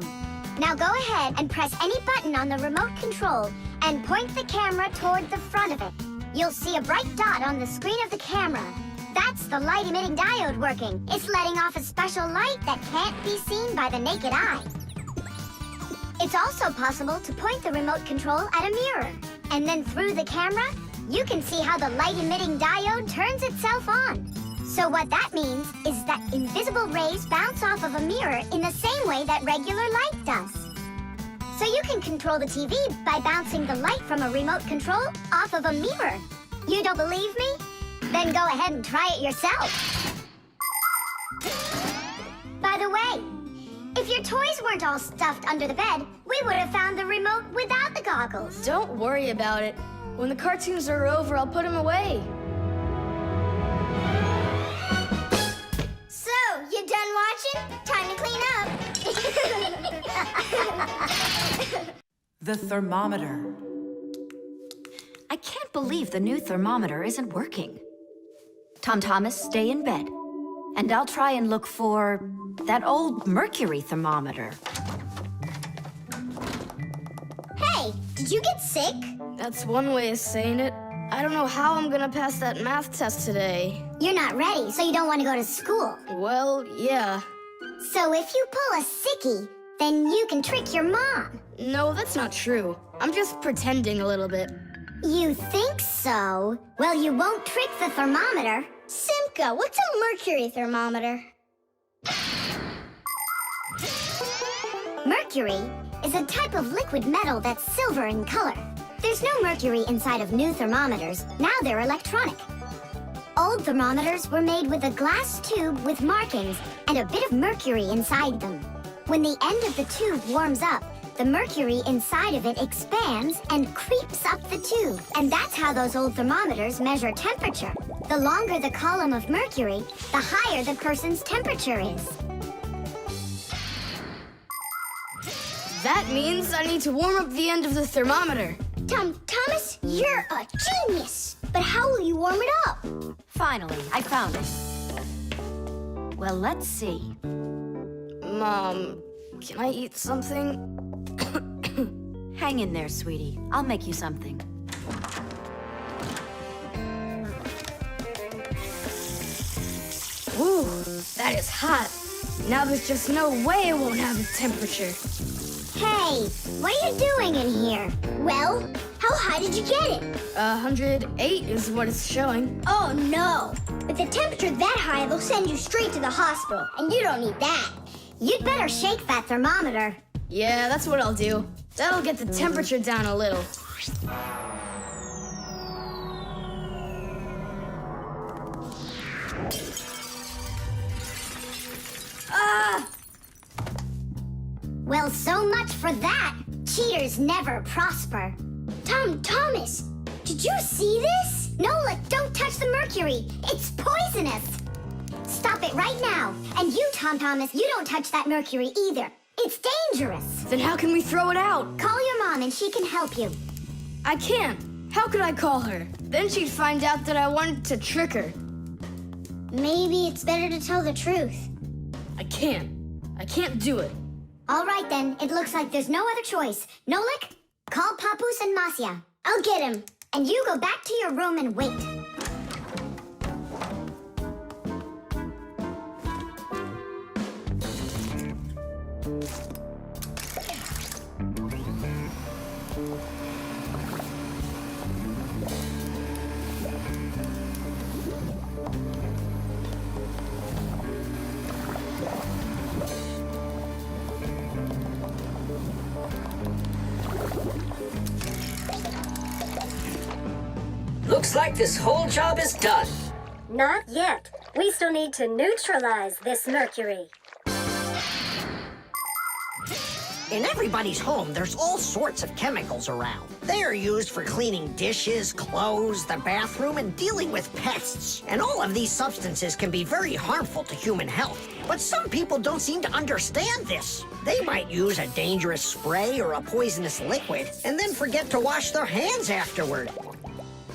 Now go ahead and press any button on the remote control and point the camera toward the front of it. You'll see a bright dot on the screen of the camera. That's the light-emitting diode working. It's letting off a special light that can't be seen by the naked eye. It's also possible to point the remote control at a mirror. And then through the camera, you can see how the light-emitting diode turns itself on. So what that means is that invisible rays bounce off of a mirror in the same way that regular light does. So you can control the TV by bouncing the light from a remote control off of a mirror. You don't believe me? Then go ahead and try it yourself. By the way, if your toys weren't all stuffed under the bed, we would have found the remote without the goggles. Don't worry about it. When the cartoons are over, I'll put them away. So, you done watching? Time to clean up. The thermometer. I can't believe the new thermometer isn't working. Tom Thomas, stay in bed. And I'll try and look for that old mercury thermometer. Hey, did you get sick? That's one way of saying it. I don't know how I'm gonna pass that math test today. You're not ready, so you don't want to go to school. Well, yeah. So if you pull a sickie, then you can trick your mom. No, that's not true. I'm just pretending a little bit. You think so? Well, you won't trick the thermometer. Simka, what's a mercury thermometer? Mercury is a type of liquid metal that's silver in color. There's no mercury inside of new thermometers. Now they're electronic. Old thermometers were made with a glass tube with markings and a bit of mercury inside them. When the end of the tube warms up, the mercury inside of it expands and creeps up the tube. And that's how those old thermometers measure temperature. The longer the column of mercury, the higher the person's temperature is. That means I need to warm up the end of the thermometer. Thomas, you're a genius. But how will you warm it up? Finally, I found it. Well, let's see. Mom, can I eat something? Hang in there, sweetie. I'll make you something. Ooh, that is hot. Now there's just no way it won't have a temperature. Hey, what are you doing in here? Well, how high did you get it? 108 is what it's showing. Oh no! With a temperature that high, they'll send you straight to the hospital, and you don't need that. You'd better shake that thermometer. Yeah, that's what I'll do. That'll get the temperature down a little. Ah! Well, so much for that. Cheaters never prosper. Thomas, did you see this? Nolik, don't touch the mercury. It's poisonous. Stop it right now. And you, Tom Thomas, you don't touch that mercury either. It's dangerous. Then how can we throw it out? Call your mom and she can help you. I can't. How could I call her? Then she'd find out that I wanted to trick her. Maybe it's better to tell the truth. I can't. I can't do it. All right then, it looks like there's no other choice. Nolik, call Papoose and Masya. I'll get him. And you go back to your room and wait. Looks like this whole job is done. Not yet. We still need to neutralize this mercury. In everybody's home, there's all sorts of chemicals around. They are used for cleaning dishes, clothes, the bathroom, and dealing with pests. And all of these substances can be very harmful to human health. But some people don't seem to understand this. They might use a dangerous spray or a poisonous liquid and then forget to wash their hands afterward.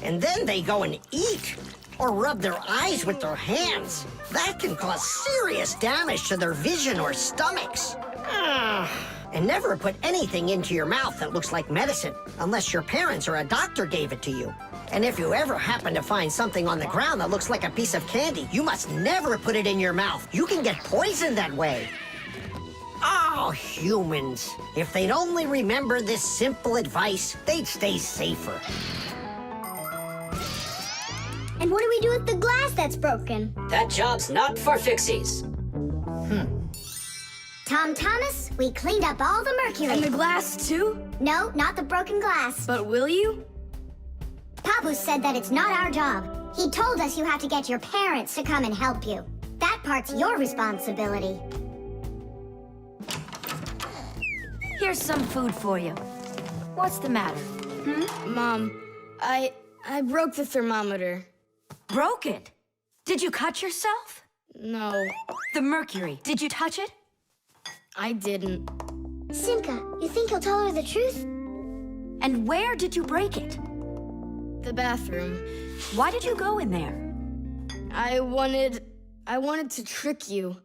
And then they go and eat or rub their eyes with their hands. That can cause serious damage to their vision or stomachs. And never put anything into your mouth that looks like medicine, unless your parents or a doctor gave it to you. And if you ever happen to find something on the ground that looks like a piece of candy, you must never put it in your mouth. You can get poisoned that way. Oh, humans. If they'd only remember this simple advice, they'd stay safer. And what do we do with the glass that's broken? That job's not for Fixies. Tom Thomas, we cleaned up all the mercury. And the glass, too? No, not the broken glass. But will you? Papu said that it's not our job. He told us you have to get your parents to come and help you. That part's your responsibility. Here's some food for you. What's the matter? Mom, I broke the thermometer. Broke it? Did you cut yourself? No, The mercury, did you touch it? I didn't. Simka, you think he'll tell her the truth? And where did you break it? The bathroom. Why did you go in there? I wanted to trick you.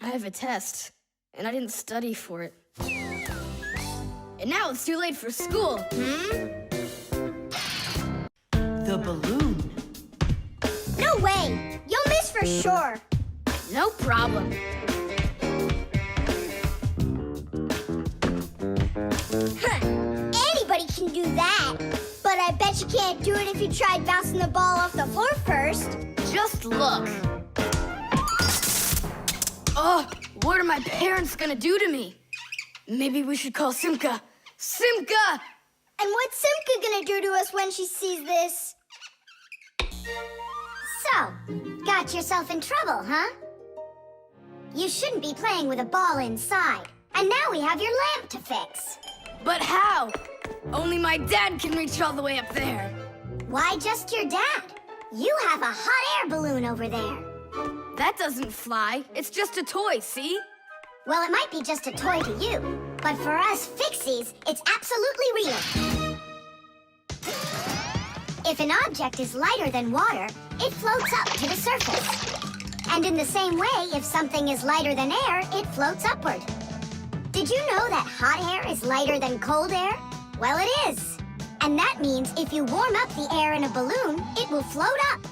I have a test, and I didn't study for it. And now it's too late for school, The balloon. No way! You'll miss for sure. No problem. Anybody can do that. But I bet you can't do it if you tried bouncing the ball off the floor first. Just look. Oh, what are my parents gonna do to me? Maybe we should call Simka. Simka! And what's Simka gonna do to us when she sees this? So, got yourself in trouble, huh? You shouldn't be playing with a ball inside. And now we have your lamp to fix. But how? Only my dad can reach all the way up there. Why just your dad? You have a hot air balloon over there. That doesn't fly. It's just a toy, see? Well, it might be just a toy to you, but for us Fixies, it's absolutely real. If an object is lighter than water, it floats up to the surface. And in the same way, if something is lighter than air, it floats upward. Did you know that hot air is lighter than cold air? Well, it is. And that means if you warm up the air in a balloon, it will float up.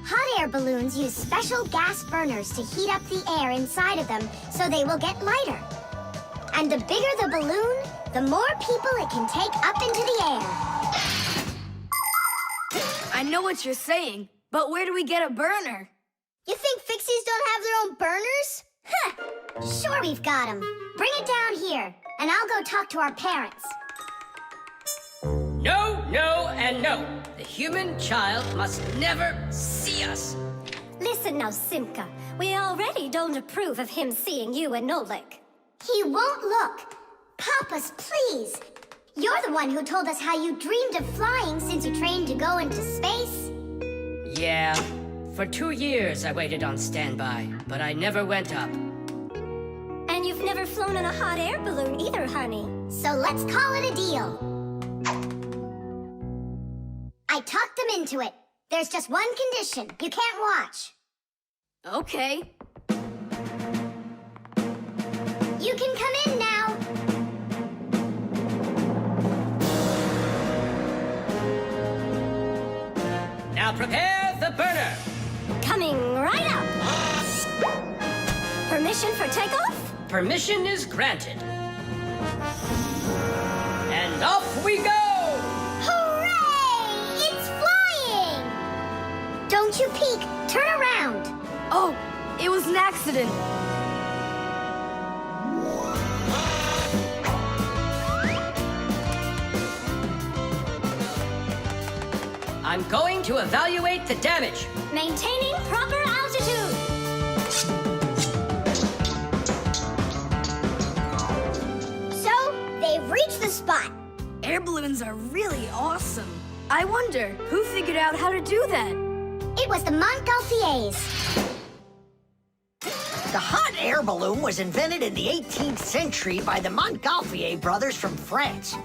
Hot air balloons use special gas burners to heat up the air inside of them so they will get lighter. And the bigger the balloon, the more people it can take up into the air. I know what you're saying, but where do we get a burner? You think Fixies don't have their own burners? Sure, we've got them. Bring it down here, and I'll go talk to our parents. No, no, and no. The human child must never see us. Listen now, Simka. We already don't approve of him seeing you and Nolik. He won't look. Papas, please. You're the one who told us how you dreamed of flying since you trained to go into space. Yeah, for 2 years I waited on standby, but I never went up. And you've never flown in a hot air balloon either, honey. So let's call it a deal. I talked them into it. There's just one condition. You can't watch. Okay. You can come in now. Now prepare the burner. Coming right up. Permission for takeoff? Permission is granted. And off we go! Hooray! It's flying! Don't you peek. Turn around. Oh, it was an accident. I'm going to evaluate the damage. Maintaining proper altitude. So, they've reached the spot. Air balloons are really awesome. I wonder, who figured out how to do that? It was the Montgolfiers. The hot air balloon was invented in the 18th century by the Montgolfier brothers from France.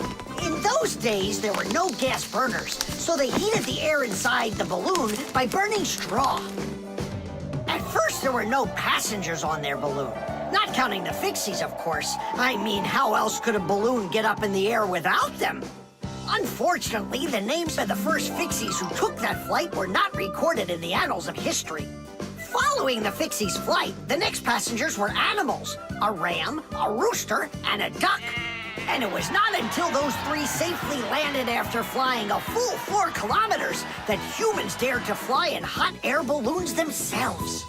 In those days, there were no gas burners, so they heated the air inside the balloon by burning straw. At first, there were no passengers on their balloon. Not counting the Fixies, of course. I mean, how else could a balloon get up in the air without them? Unfortunately, the names of the first Fixies who took that flight were not recorded in the annals of history. Following the Fixies' flight, the next passengers were animals: a ram, a rooster, and a duck. And it was not until those three safely landed after flying a full 4 kilometers that humans dared to fly in hot air balloons themselves.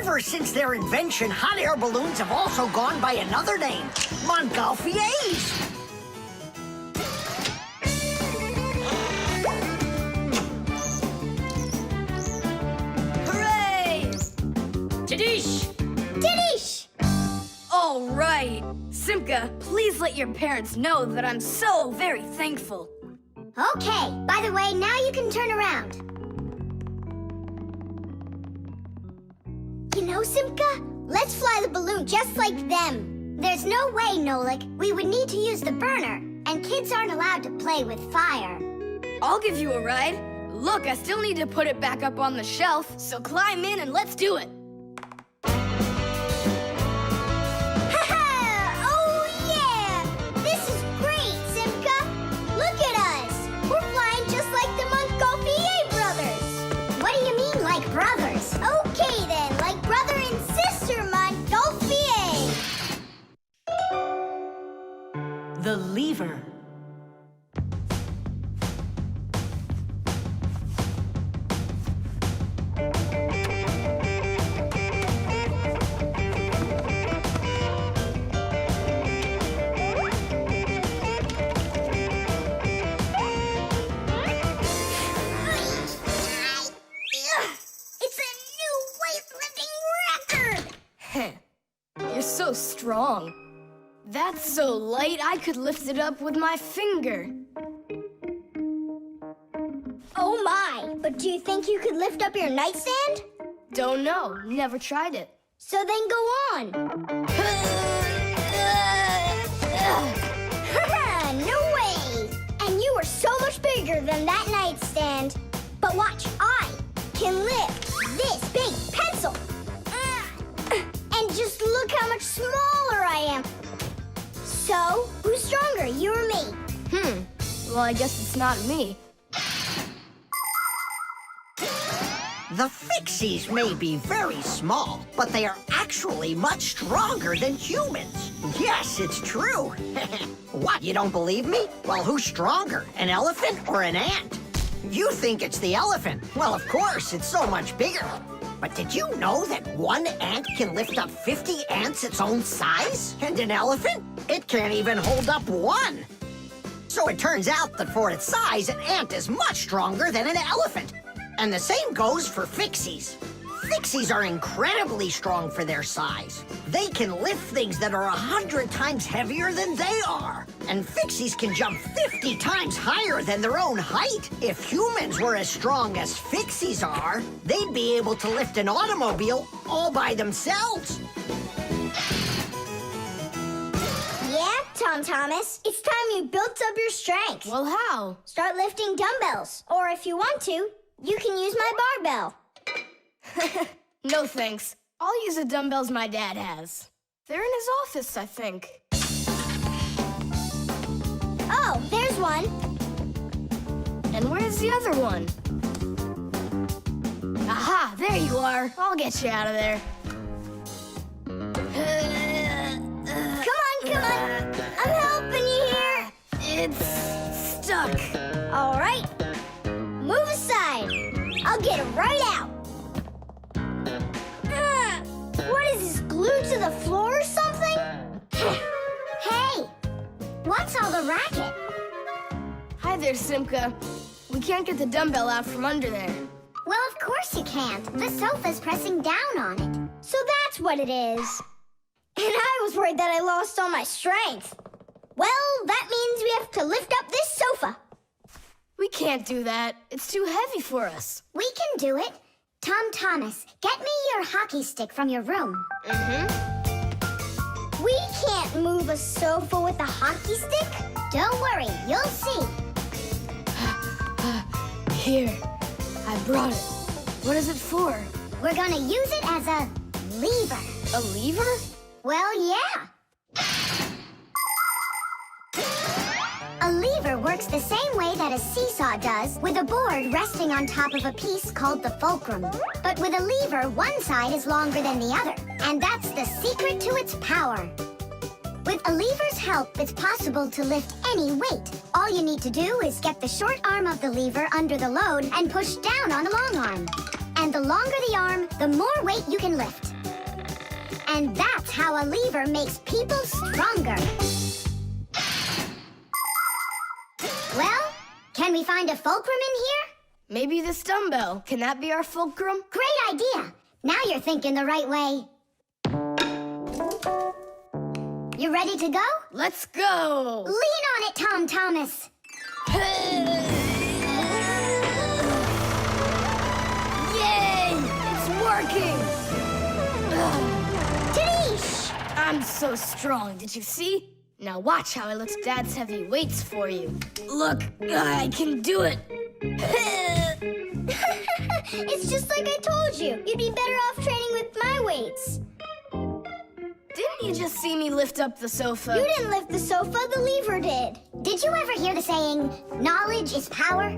Ever since their invention, hot air balloons have also gone by another name: Montgolfiers. Hooray! Tadish! Didish! All right. Simka, please let your parents know that I'm so very thankful. Okay, by the way, now you can turn around. You know, Simka, let's fly the balloon just like them. There's no way, Nolik. We would need to use the burner, and kids aren't allowed to play with fire. I'll give you a ride. Look, I still need to put it back up on the shelf, so climb in and let's do it. Oh, yeah! This is great, Simka! Look at us! We're flying just like the Montgolfier brothers! What do you mean, like brothers? Okay, then, like brother and sister Montgolfier! The lever. It's a new weightlifting record! You're so strong. That's so light I could lift it up with my finger. Oh my! But do you think you could lift up your nightstand? Don't know, never tried it. So then go on. No way! And you are so much bigger than that nightstand. But watch, I can lift this big pencil. And just look how much smaller I am. So, who's stronger, you or me? Well, I guess it's not me. The Fixies may be very small, but they are actually much stronger than humans. Yes, it's true. What, you don't believe me? Well, who's stronger, an elephant or an ant? You think it's the elephant. Well, of course, it's so much bigger. But did you know that one ant can lift up 50 ants its own size? And an elephant? It can't even hold up one. So it turns out that for its size, an ant is much stronger than an elephant. And the same goes for Fixies. Fixies are incredibly strong for their size. They can lift things that are 100 times heavier than they are. And Fixies can jump 50 times higher than their own height. If humans were as strong as Fixies are, they'd be able to lift an automobile all by themselves. Yeah, Tom Thomas. It's time you built up your strength. Well, how? Start lifting dumbbells. Or if you want to, you can use my barbell. No thanks. I'll use the dumbbells my dad has. They're in his office, I think. Oh, there's one. And where's the other one? Aha, there you are. I'll get you out of there. Come on, come on. I'm helping you here. It's stuck. All right. Move aside. I'll get it right out. What is this, glued to the floor or something? Hey, what's all the racket? Hi there, Simka. We can't get the dumbbell out from under there. Well, of course you can't. The sofa's pressing down on it. So that's what it is. And I was worried that I lost all my strength. Well, that means we have to lift up this sofa. We can't do that. It's too heavy for us. We can do it. Tom Thomas, get me your hockey stick from your room. We can't move a sofa with a hockey stick. Don't worry, you'll see. Here, I brought it. What is it for? We're gonna use it as a lever. A lever? Well, yeah. A lever works the same way that a seesaw does, with a board resting on top of a piece called the fulcrum. But with a lever, one side is longer than the other, and that's the secret to its power. With a lever's help, it's possible to lift any weight. All you need to do is get the short arm of the lever under the load and push down on the long arm. And the longer the arm, the more weight you can lift. And that's how a lever makes people stronger. Well, can we find a fulcrum in here? Maybe this dumbbell. Can that be our fulcrum? Great idea! Now you're thinking the right way. You ready to go? Let's go! Lean on it, Tom Thomas. Yay! It's working! Tadeish! I'm so strong, did you see? Now watch how I lift Dad's heavy weights for you. Look, I can do it. It's just like I told you. You'd be better off training with my weights. Didn't you just see me lift up the sofa? You didn't lift the sofa, the lever did. Did you ever hear the saying, knowledge is power?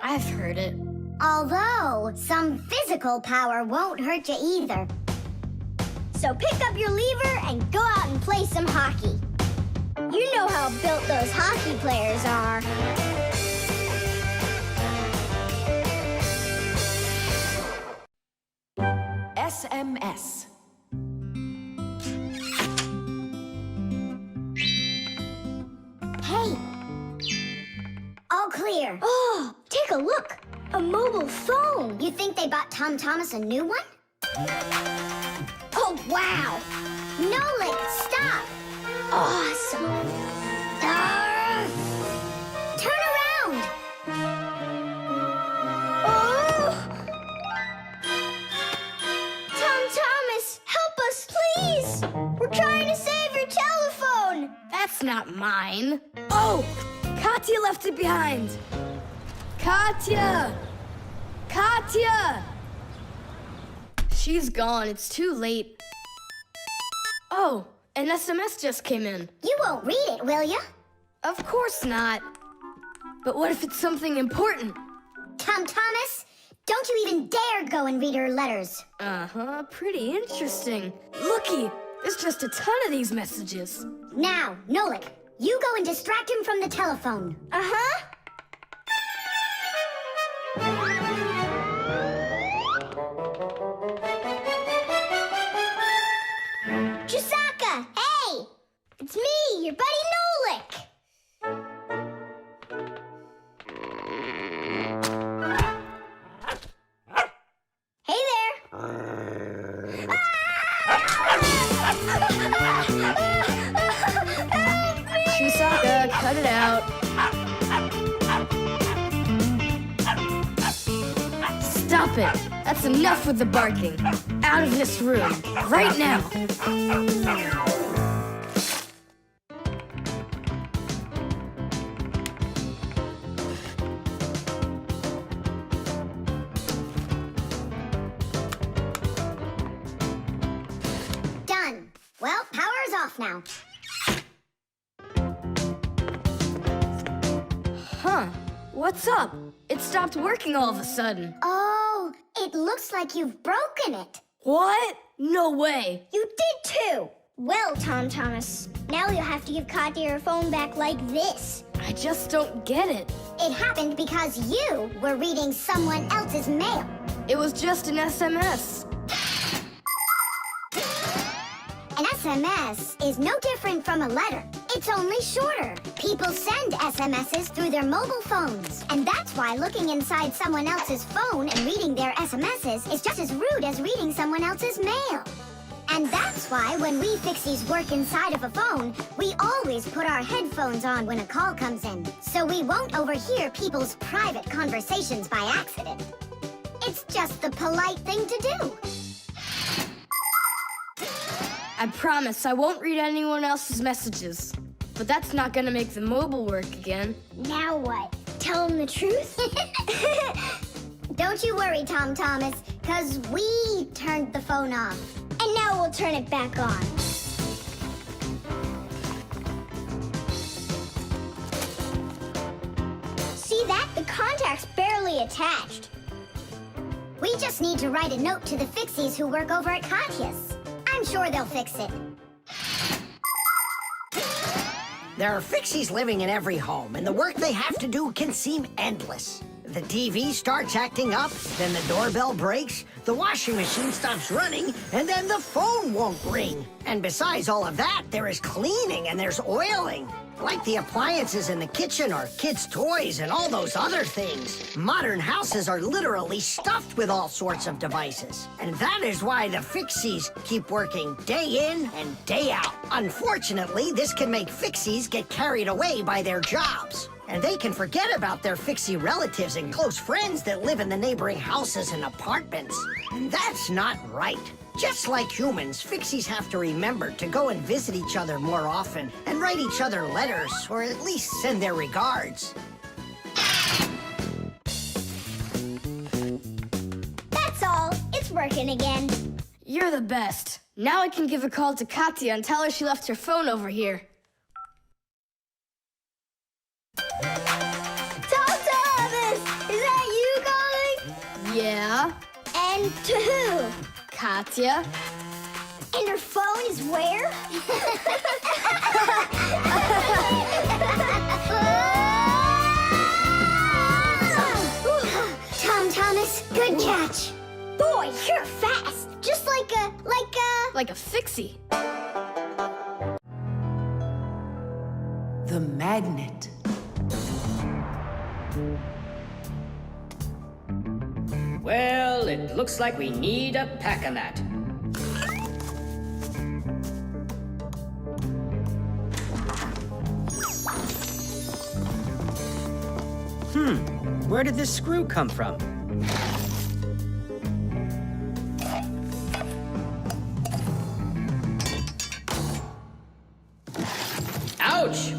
I've heard it. Although, some physical power won't hurt you either. So pick up your lever and go out and play some hockey. You know how built those hockey players are. SMS. Hey! All clear. Oh, take a look. A mobile phone. You think they bought Tom Thomas a new one? Oh, wow! Nolik, stop! Awesome. Turn around! Oh! Tom Thomas, help us, please! We're trying to save your telephone! That's not mine. Oh! Katya left it behind. Katya! Katya! She's gone. It's too late. Oh, an SMS just came in. You won't read it, will you? Of course not. But what if it's something important? Tom Thomas, don't you even dare go and read her letters. Uh-huh, pretty interesting. Looky, there's just a ton of these messages. Now, Nolik, you go and distract him from the telephone. Uh-huh. Chisaka! Hey! It's me, your buddy Nolik! Hey there! Chisaka, cut it out. Stop it! That's enough with the barking. Out of this room, right now. Done. Well, power's off now. Huh, what's up? It stopped working all of a sudden. Oh, it looks like you've broken it. What? No way. You did too! Well, Tom Thomas, now you'll have to give Katya her phone back like this. I just don't get it. It happened because you were reading someone else's mail. It was just an SMS. An SMS is no different from a letter. It's only shorter. People send SMSs through their mobile phones. And that's why looking inside someone else's phone and reading their SMSs is just as rude as reading someone else's mail. And that's why when we Fixies work inside of a phone, we always put our headphones on when a call comes in, so we won't overhear people's private conversations by accident. It's just the polite thing to do. I promise I won't read anyone else's messages. But that's not gonna make the mobile work again. Now what? Tell him the truth? Don't you worry, Tom Thomas, because we turned the phone off. And now we'll turn it back on. See that? The contact's barely attached. We just need to write a note to the Fixies who work over at Katya's. I'm sure they'll fix it. There are Fixies living in every home, and the work they have to do can seem endless. The TV starts acting up, then the doorbell breaks, the washing machine stops running, and then the phone won't ring. And besides all of that, there is cleaning and there's oiling. Like the appliances in the kitchen or kids' toys and all those other things. Modern houses are literally stuffed with all sorts of devices. And that is why the Fixies keep working day in and day out. Unfortunately, this can make Fixies get carried away by their jobs. And they can forget about their Fixie relatives and close friends that live in the neighboring houses and apartments. And that's not right. Just like humans, Fixies have to remember to go and visit each other more often and write each other letters, or at least send their regards. That's all. It's working again. You're the best. Now I can give a call to Katya and tell her she left her phone over here. Tom Thomas! Is that you calling? Yeah? And to who? Katya? And her phone is where? Tom Thomas, good catch. Boy, you're fast. Just like a... Like a Fixie. The magnet. Well, it looks like we need a pack-a-mat. Where did this screw come from? Ouch!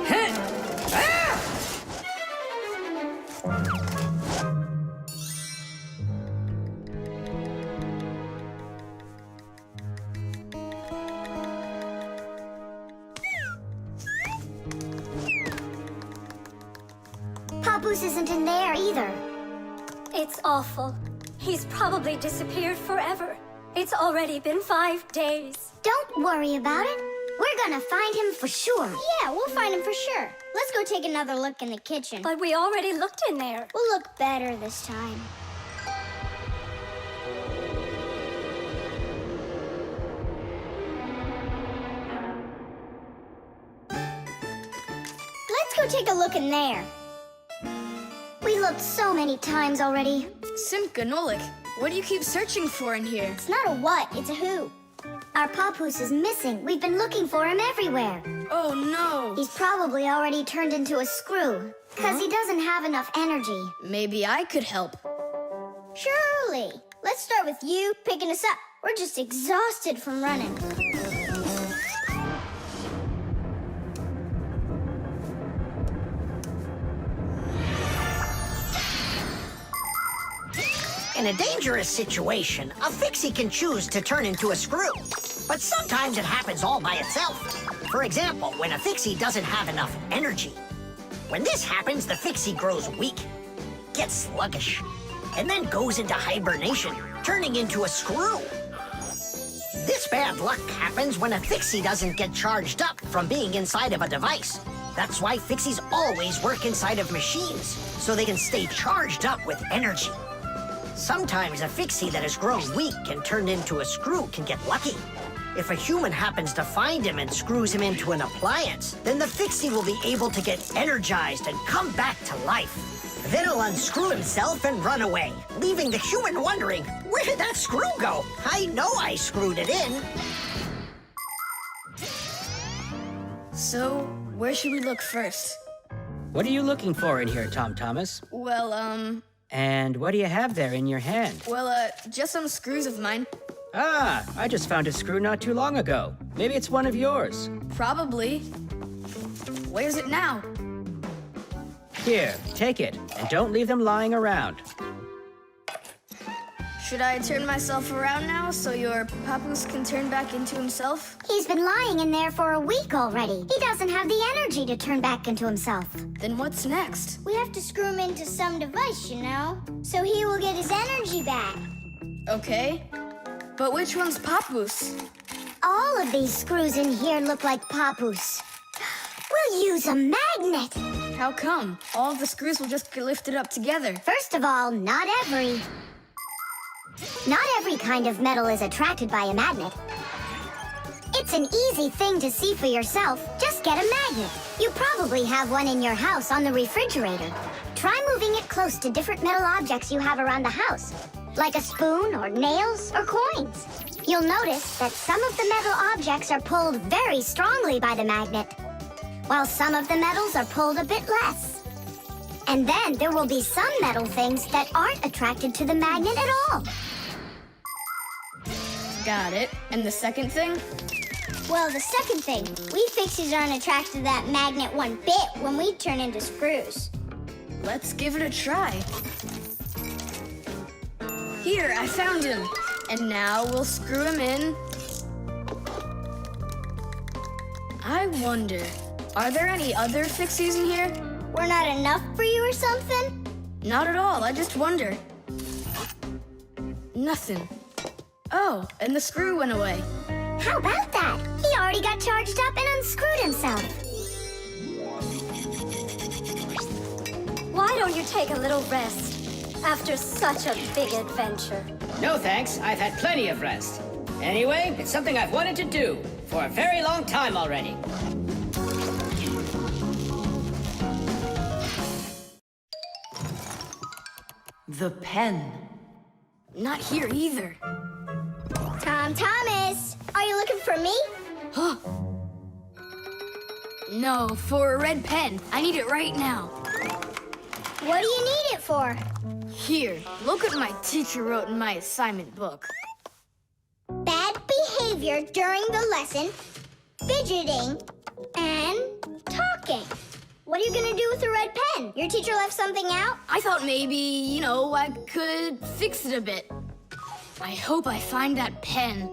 Huh. Ah! Papoose isn't in there either. It's awful. He's probably disappeared forever. It's already been 5 days. Don't worry about it. We're gonna find him for sure. Yeah, we'll find him for sure. Let's go take another look in the kitchen. But we already looked in there. We'll look better this time. Let's go take a look in there. We looked so many times already. Simka, Nolik, what do you keep searching for in here? It's not a what, it's a who. Our Papoose is missing. We've been looking for him everywhere. Oh no! He's probably already turned into a screw, because he doesn't have enough energy. Maybe I could help. Surely. Let's start with you picking us up. We're just exhausted from running. In a dangerous situation, a Fixie can choose to turn into a screw. But sometimes it happens all by itself. For example, when a Fixie doesn't have enough energy. When this happens, the Fixie grows weak, gets sluggish, and then goes into hibernation, turning into a screw. This bad luck happens when a Fixie doesn't get charged up from being inside of a device. That's why Fixies always work inside of machines, so they can stay charged up with energy. Sometimes a fixie that has grown weak and turned into a screw can get lucky. If a human happens to find him and screws him into an appliance, then the fixie will be able to get energized and come back to life. Then he'll unscrew himself and run away, leaving the human wondering, where did that screw go? I know I screwed it in. So, where should we look first? What are you looking for in here, Tom Thomas? Well, And what do you have there in your hand? just some screws of mine. Ah, I just found a screw not too long ago. Maybe it's one of yours. Probably. Where's it now? Here, take it, and don't leave them lying around. Should I turn myself around now so your papoose can turn back into himself? He's been lying in there for a week already. He doesn't have the energy to turn back into himself. Then what's next? We have to screw him into some device, you know, so he will get his energy back. Okay. But which one's papoose? All of these screws in here look like papoose. We'll use a magnet. How come? All of the screws will just get lifted up together. First of all, not every kind of metal is attracted by a magnet. It's an easy thing to see for yourself. Just get a magnet. You probably have one in your house on the refrigerator. Try moving it close to different metal objects you have around the house, like a spoon or nails or coins. You'll notice that some of the metal objects are pulled very strongly by the magnet, while some of the metals are pulled a bit less. And then there will be some metal things that aren't attracted to the magnet at all. Got it. And the second thing? Well, the second thing, we Fixies aren't attracted to that magnet one bit when we turn into screws. Let's give it a try. Here, I found him. And now we'll screw him in. I wonder, are there any other Fixies in here? We're not enough for you or something? Not at all, I just wonder. Nothing. Oh, and the screw went away. How about that? He already got charged up and unscrewed himself. Why don't you take a little rest after such a big adventure? No thanks, I've had plenty of rest. Anyway, it's something I've wanted to do for a very long time already. The pen. Not here either. Tom Thomas, are you looking for me? Huh? No, for a red pen. I need it right now. What do you need it for? Here, look what my teacher wrote in my assignment book. Bad behavior during the lesson, fidgeting, and talking. What are you gonna do with a red pen? Your teacher left something out? I thought maybe, I could fix it a bit. I hope I find that pen.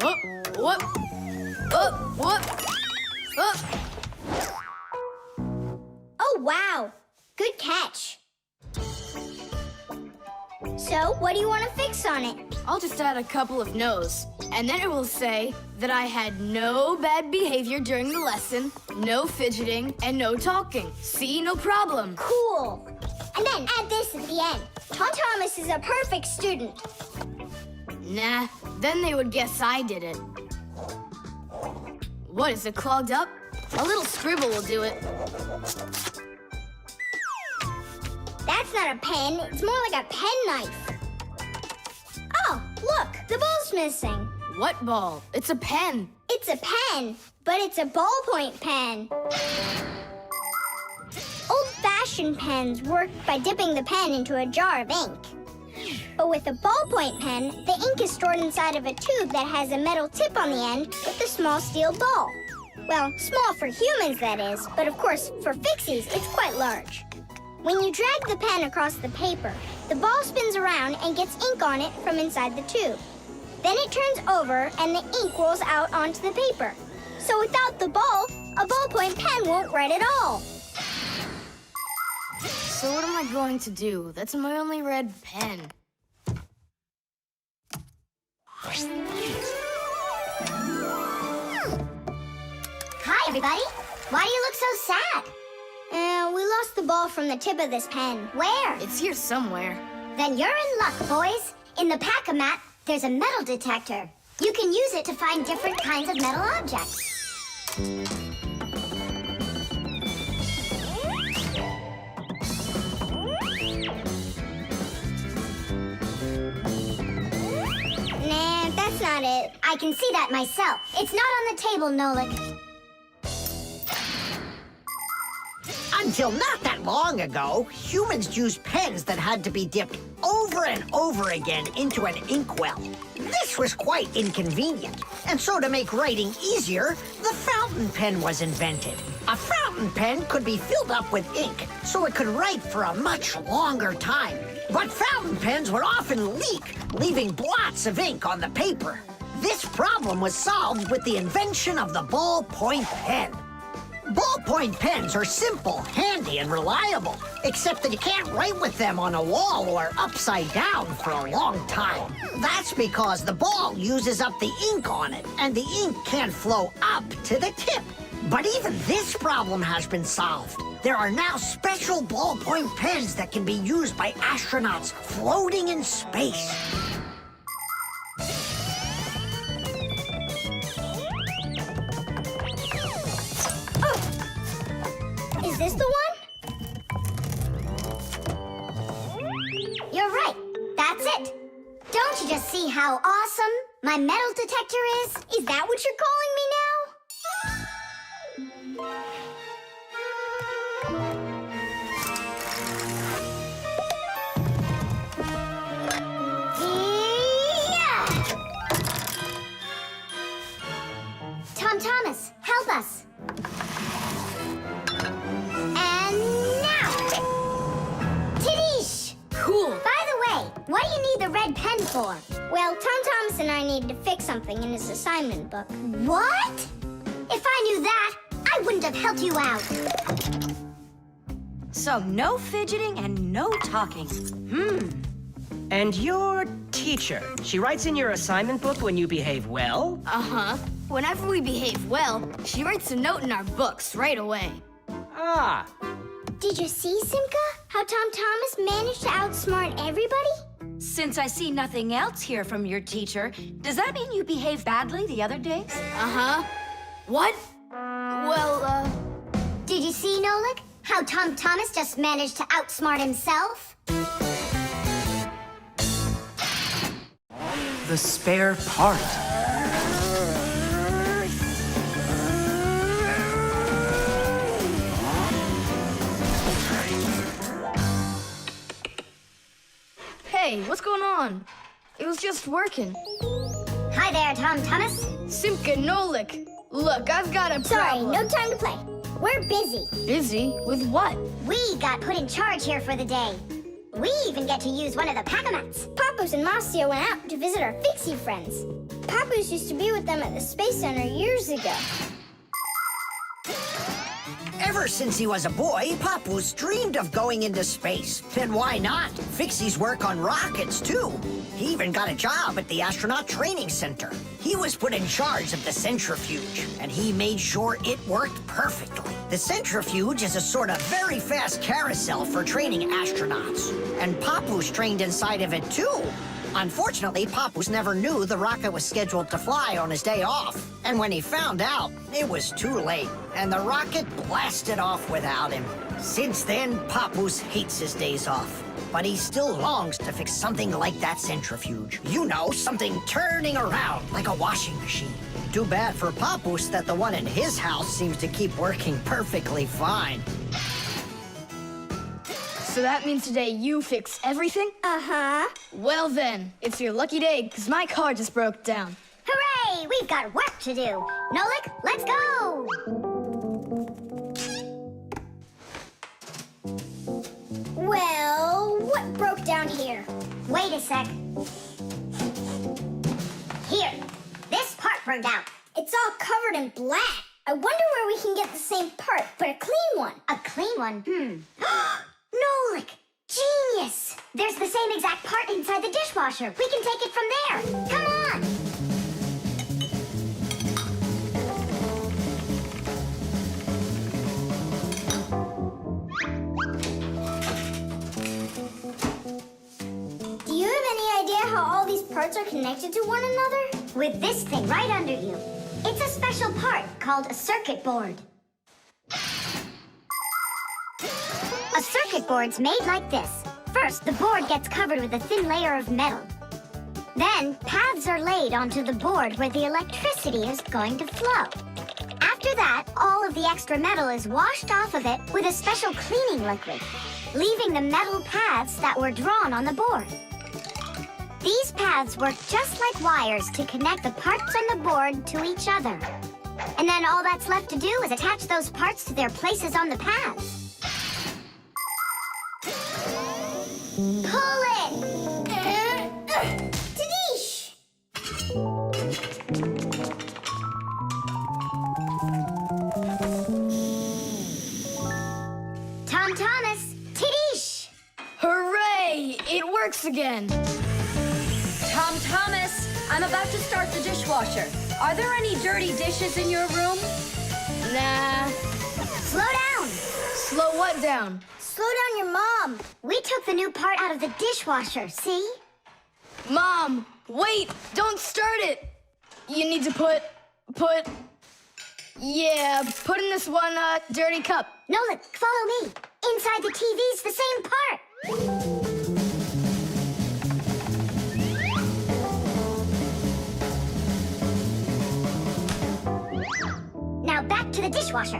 Oh, what? Oh, what? Oh. Oh, wow. Good catch. So, what do you want to fix on it? I'll just add a couple of no's, and then it will say that I had no bad behavior during the lesson, no fidgeting, and no talking. See, no problem. Cool. And then add this at the end. Tom Thomas is a perfect student. Nah, then they would guess I did it. What, is it clogged up? A little scribble will do it. That's not a pen. It's more like a penknife. Oh, look, the ball's missing. What ball? It's a pen. It's a pen, but it's a ballpoint pen. Old-fashioned pens work by dipping the pen into a jar of ink. But with a ballpoint pen, the ink is stored inside of a tube that has a metal tip on the end with a small steel ball. Well, small for humans, that is, but of course, for Fixies, it's quite large. When you drag the pen across the paper, the ball spins around and gets ink on it from inside the tube. Then it turns over and the ink rolls out onto the paper. So without the ball, a ballpoint pen won't write at all. So what am I going to do? That's my only red pen. Hi, everybody. Why do you look so sad? We lost the ball from the tip of this pen. Where? It's here somewhere. Then you're in luck, boys. In the pack-a-mat, there's a metal detector. You can use it to find different kinds of metal objects. Nah, that's not it. I can see that myself. It's not on the table, Nolik. Until not that long ago, humans used pens that had to be dipped over and over again into an inkwell. This was quite inconvenient, and so to make writing easier, the fountain pen was invented. A fountain pen could be filled up with ink, so it could write for a much longer time. But fountain pens would often leak, leaving blots of ink on the paper. This problem was solved with the invention of the ballpoint pen. Ballpoint pens are simple, handy, and reliable, except that you can't write with them on a wall or upside down for a long time. That's because the ball uses up the ink on it, and the ink can't flow up to the tip. But even this problem has been solved. There are now special ballpoint pens that can be used by astronauts floating in space. Is this the one? You're right. That's it. Don't you just see how awesome my metal detector is? Is that what you're calling me now? Yeah! Tom Thomas, help us. And now! Tidish! Cool. By the way, what do you need the red pen for? Well, Tom Thomas and I needed to fix something in his assignment book. What? If I knew that, I wouldn't have helped you out. So no fidgeting and no talking. And your teacher, she writes in your assignment book when you behave well? Uh-huh. Whenever we behave well, she writes a note in our books right away. Ah, Did you see, Simka? How Tom Thomas managed to outsmart everybody? Since I see nothing else here from your teacher, does that mean you behaved badly the other days? Uh-huh. What? Well, Did you see, Nolik? How Tom Thomas just managed to outsmart himself? The spare part. hey, what's going on? It was just working. Hi there, Tom Thomas. Simka Nolik. Look, I've got a Sorry, problem. no time to play. We're busy. Busy? With what? We got put in charge here for the day. We even get to use one of the pack-a-mats. Papoose and Marcia went out to visit our Fixie friends. Papoose used to be with them at the Space Center years ago. Ever since he was a boy, Papoose dreamed of going into space. And why not? Fixies work on rockets, too. He even got a job at the Astronaut Training Center. He was put in charge of the centrifuge, and he made sure it worked perfectly. The centrifuge is a sort of very fast carousel for training astronauts. And Papoose trained inside of it, too. Unfortunately, Papoose never knew the rocket was scheduled to fly on his day off. And when he found out, it was too late, and the rocket blasted off without him. Since then, Papoose hates his days off. But he still longs to fix something like that centrifuge. You know, something turning around like a washing machine. Too bad for Papoose that the one in his house seems to keep working perfectly fine. So that means today you fix everything? Uh-huh. Well then, it's your lucky day, because my car just broke down. Hooray! We've got work to do. Nolik, let's go! Well, what broke down here? Wait a sec. Here, this part burned out. It's all covered in black. I wonder where we can get the same part, but a clean one. A clean one? Nolik! Genius! There's the same exact part inside the dishwasher. We can take it from there. Come on! parts are connected to one another? With this thing right under you. It's a special part called a circuit board. A circuit board's made like this. First, the board gets covered with a thin layer of metal. Then, paths are laid onto the board where the electricity is going to flow. After that, all of the extra metal is washed off of it with a special cleaning liquid, leaving the metal paths that were drawn on the board. These paths work just like wires to connect the parts on the board to each other. And then all that's left to do is attach those parts to their places on the paths. Pull it! Tadish! Tom Thomas, Tadish! Hooray! It works again. Tom Thomas, I'm about to start the dishwasher. Are there any dirty dishes in your room? Nah. Slow down! Slow what down? Slow down your mom. We took the new part out of the dishwasher, see? Mom, wait! Don't start it! You need to put in this one, dirty cup. Nolik, follow me. Inside the TV's the same part. Now back to the dishwasher.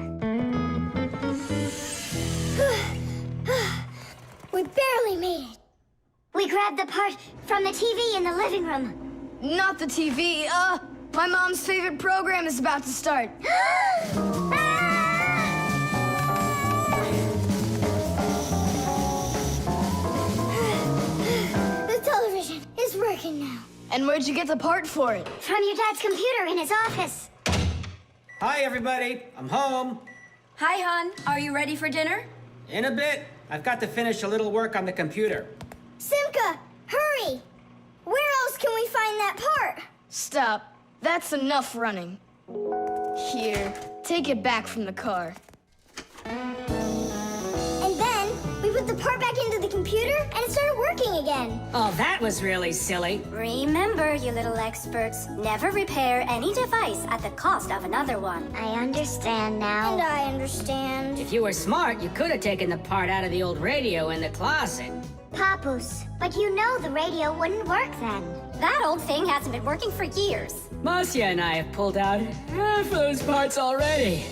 We barely made it. We grabbed the part from the TV in the living room. Not the TV, my mom's favorite program is about to start. The television is working now. And where'd you get the part for it? From your dad's computer in his office. Hi, everybody. I'm home. Hi, hon. Are you ready for dinner? In a bit. I've got to finish a little work on the computer. Simka, hurry! Where else can we find that part? Stop. That's enough running. Here, take it back from the car. And then we put the part back into the computer and it started working again. Oh, that was really silly. Remember, you little experts, never repair any device at the cost of another one. I understand now. And I understand. If you were smart, you could have taken the part out of the old radio in the closet. Papus, but you know the radio wouldn't work then. That old thing hasn't been working for years. Marcia and I have pulled out half those parts already.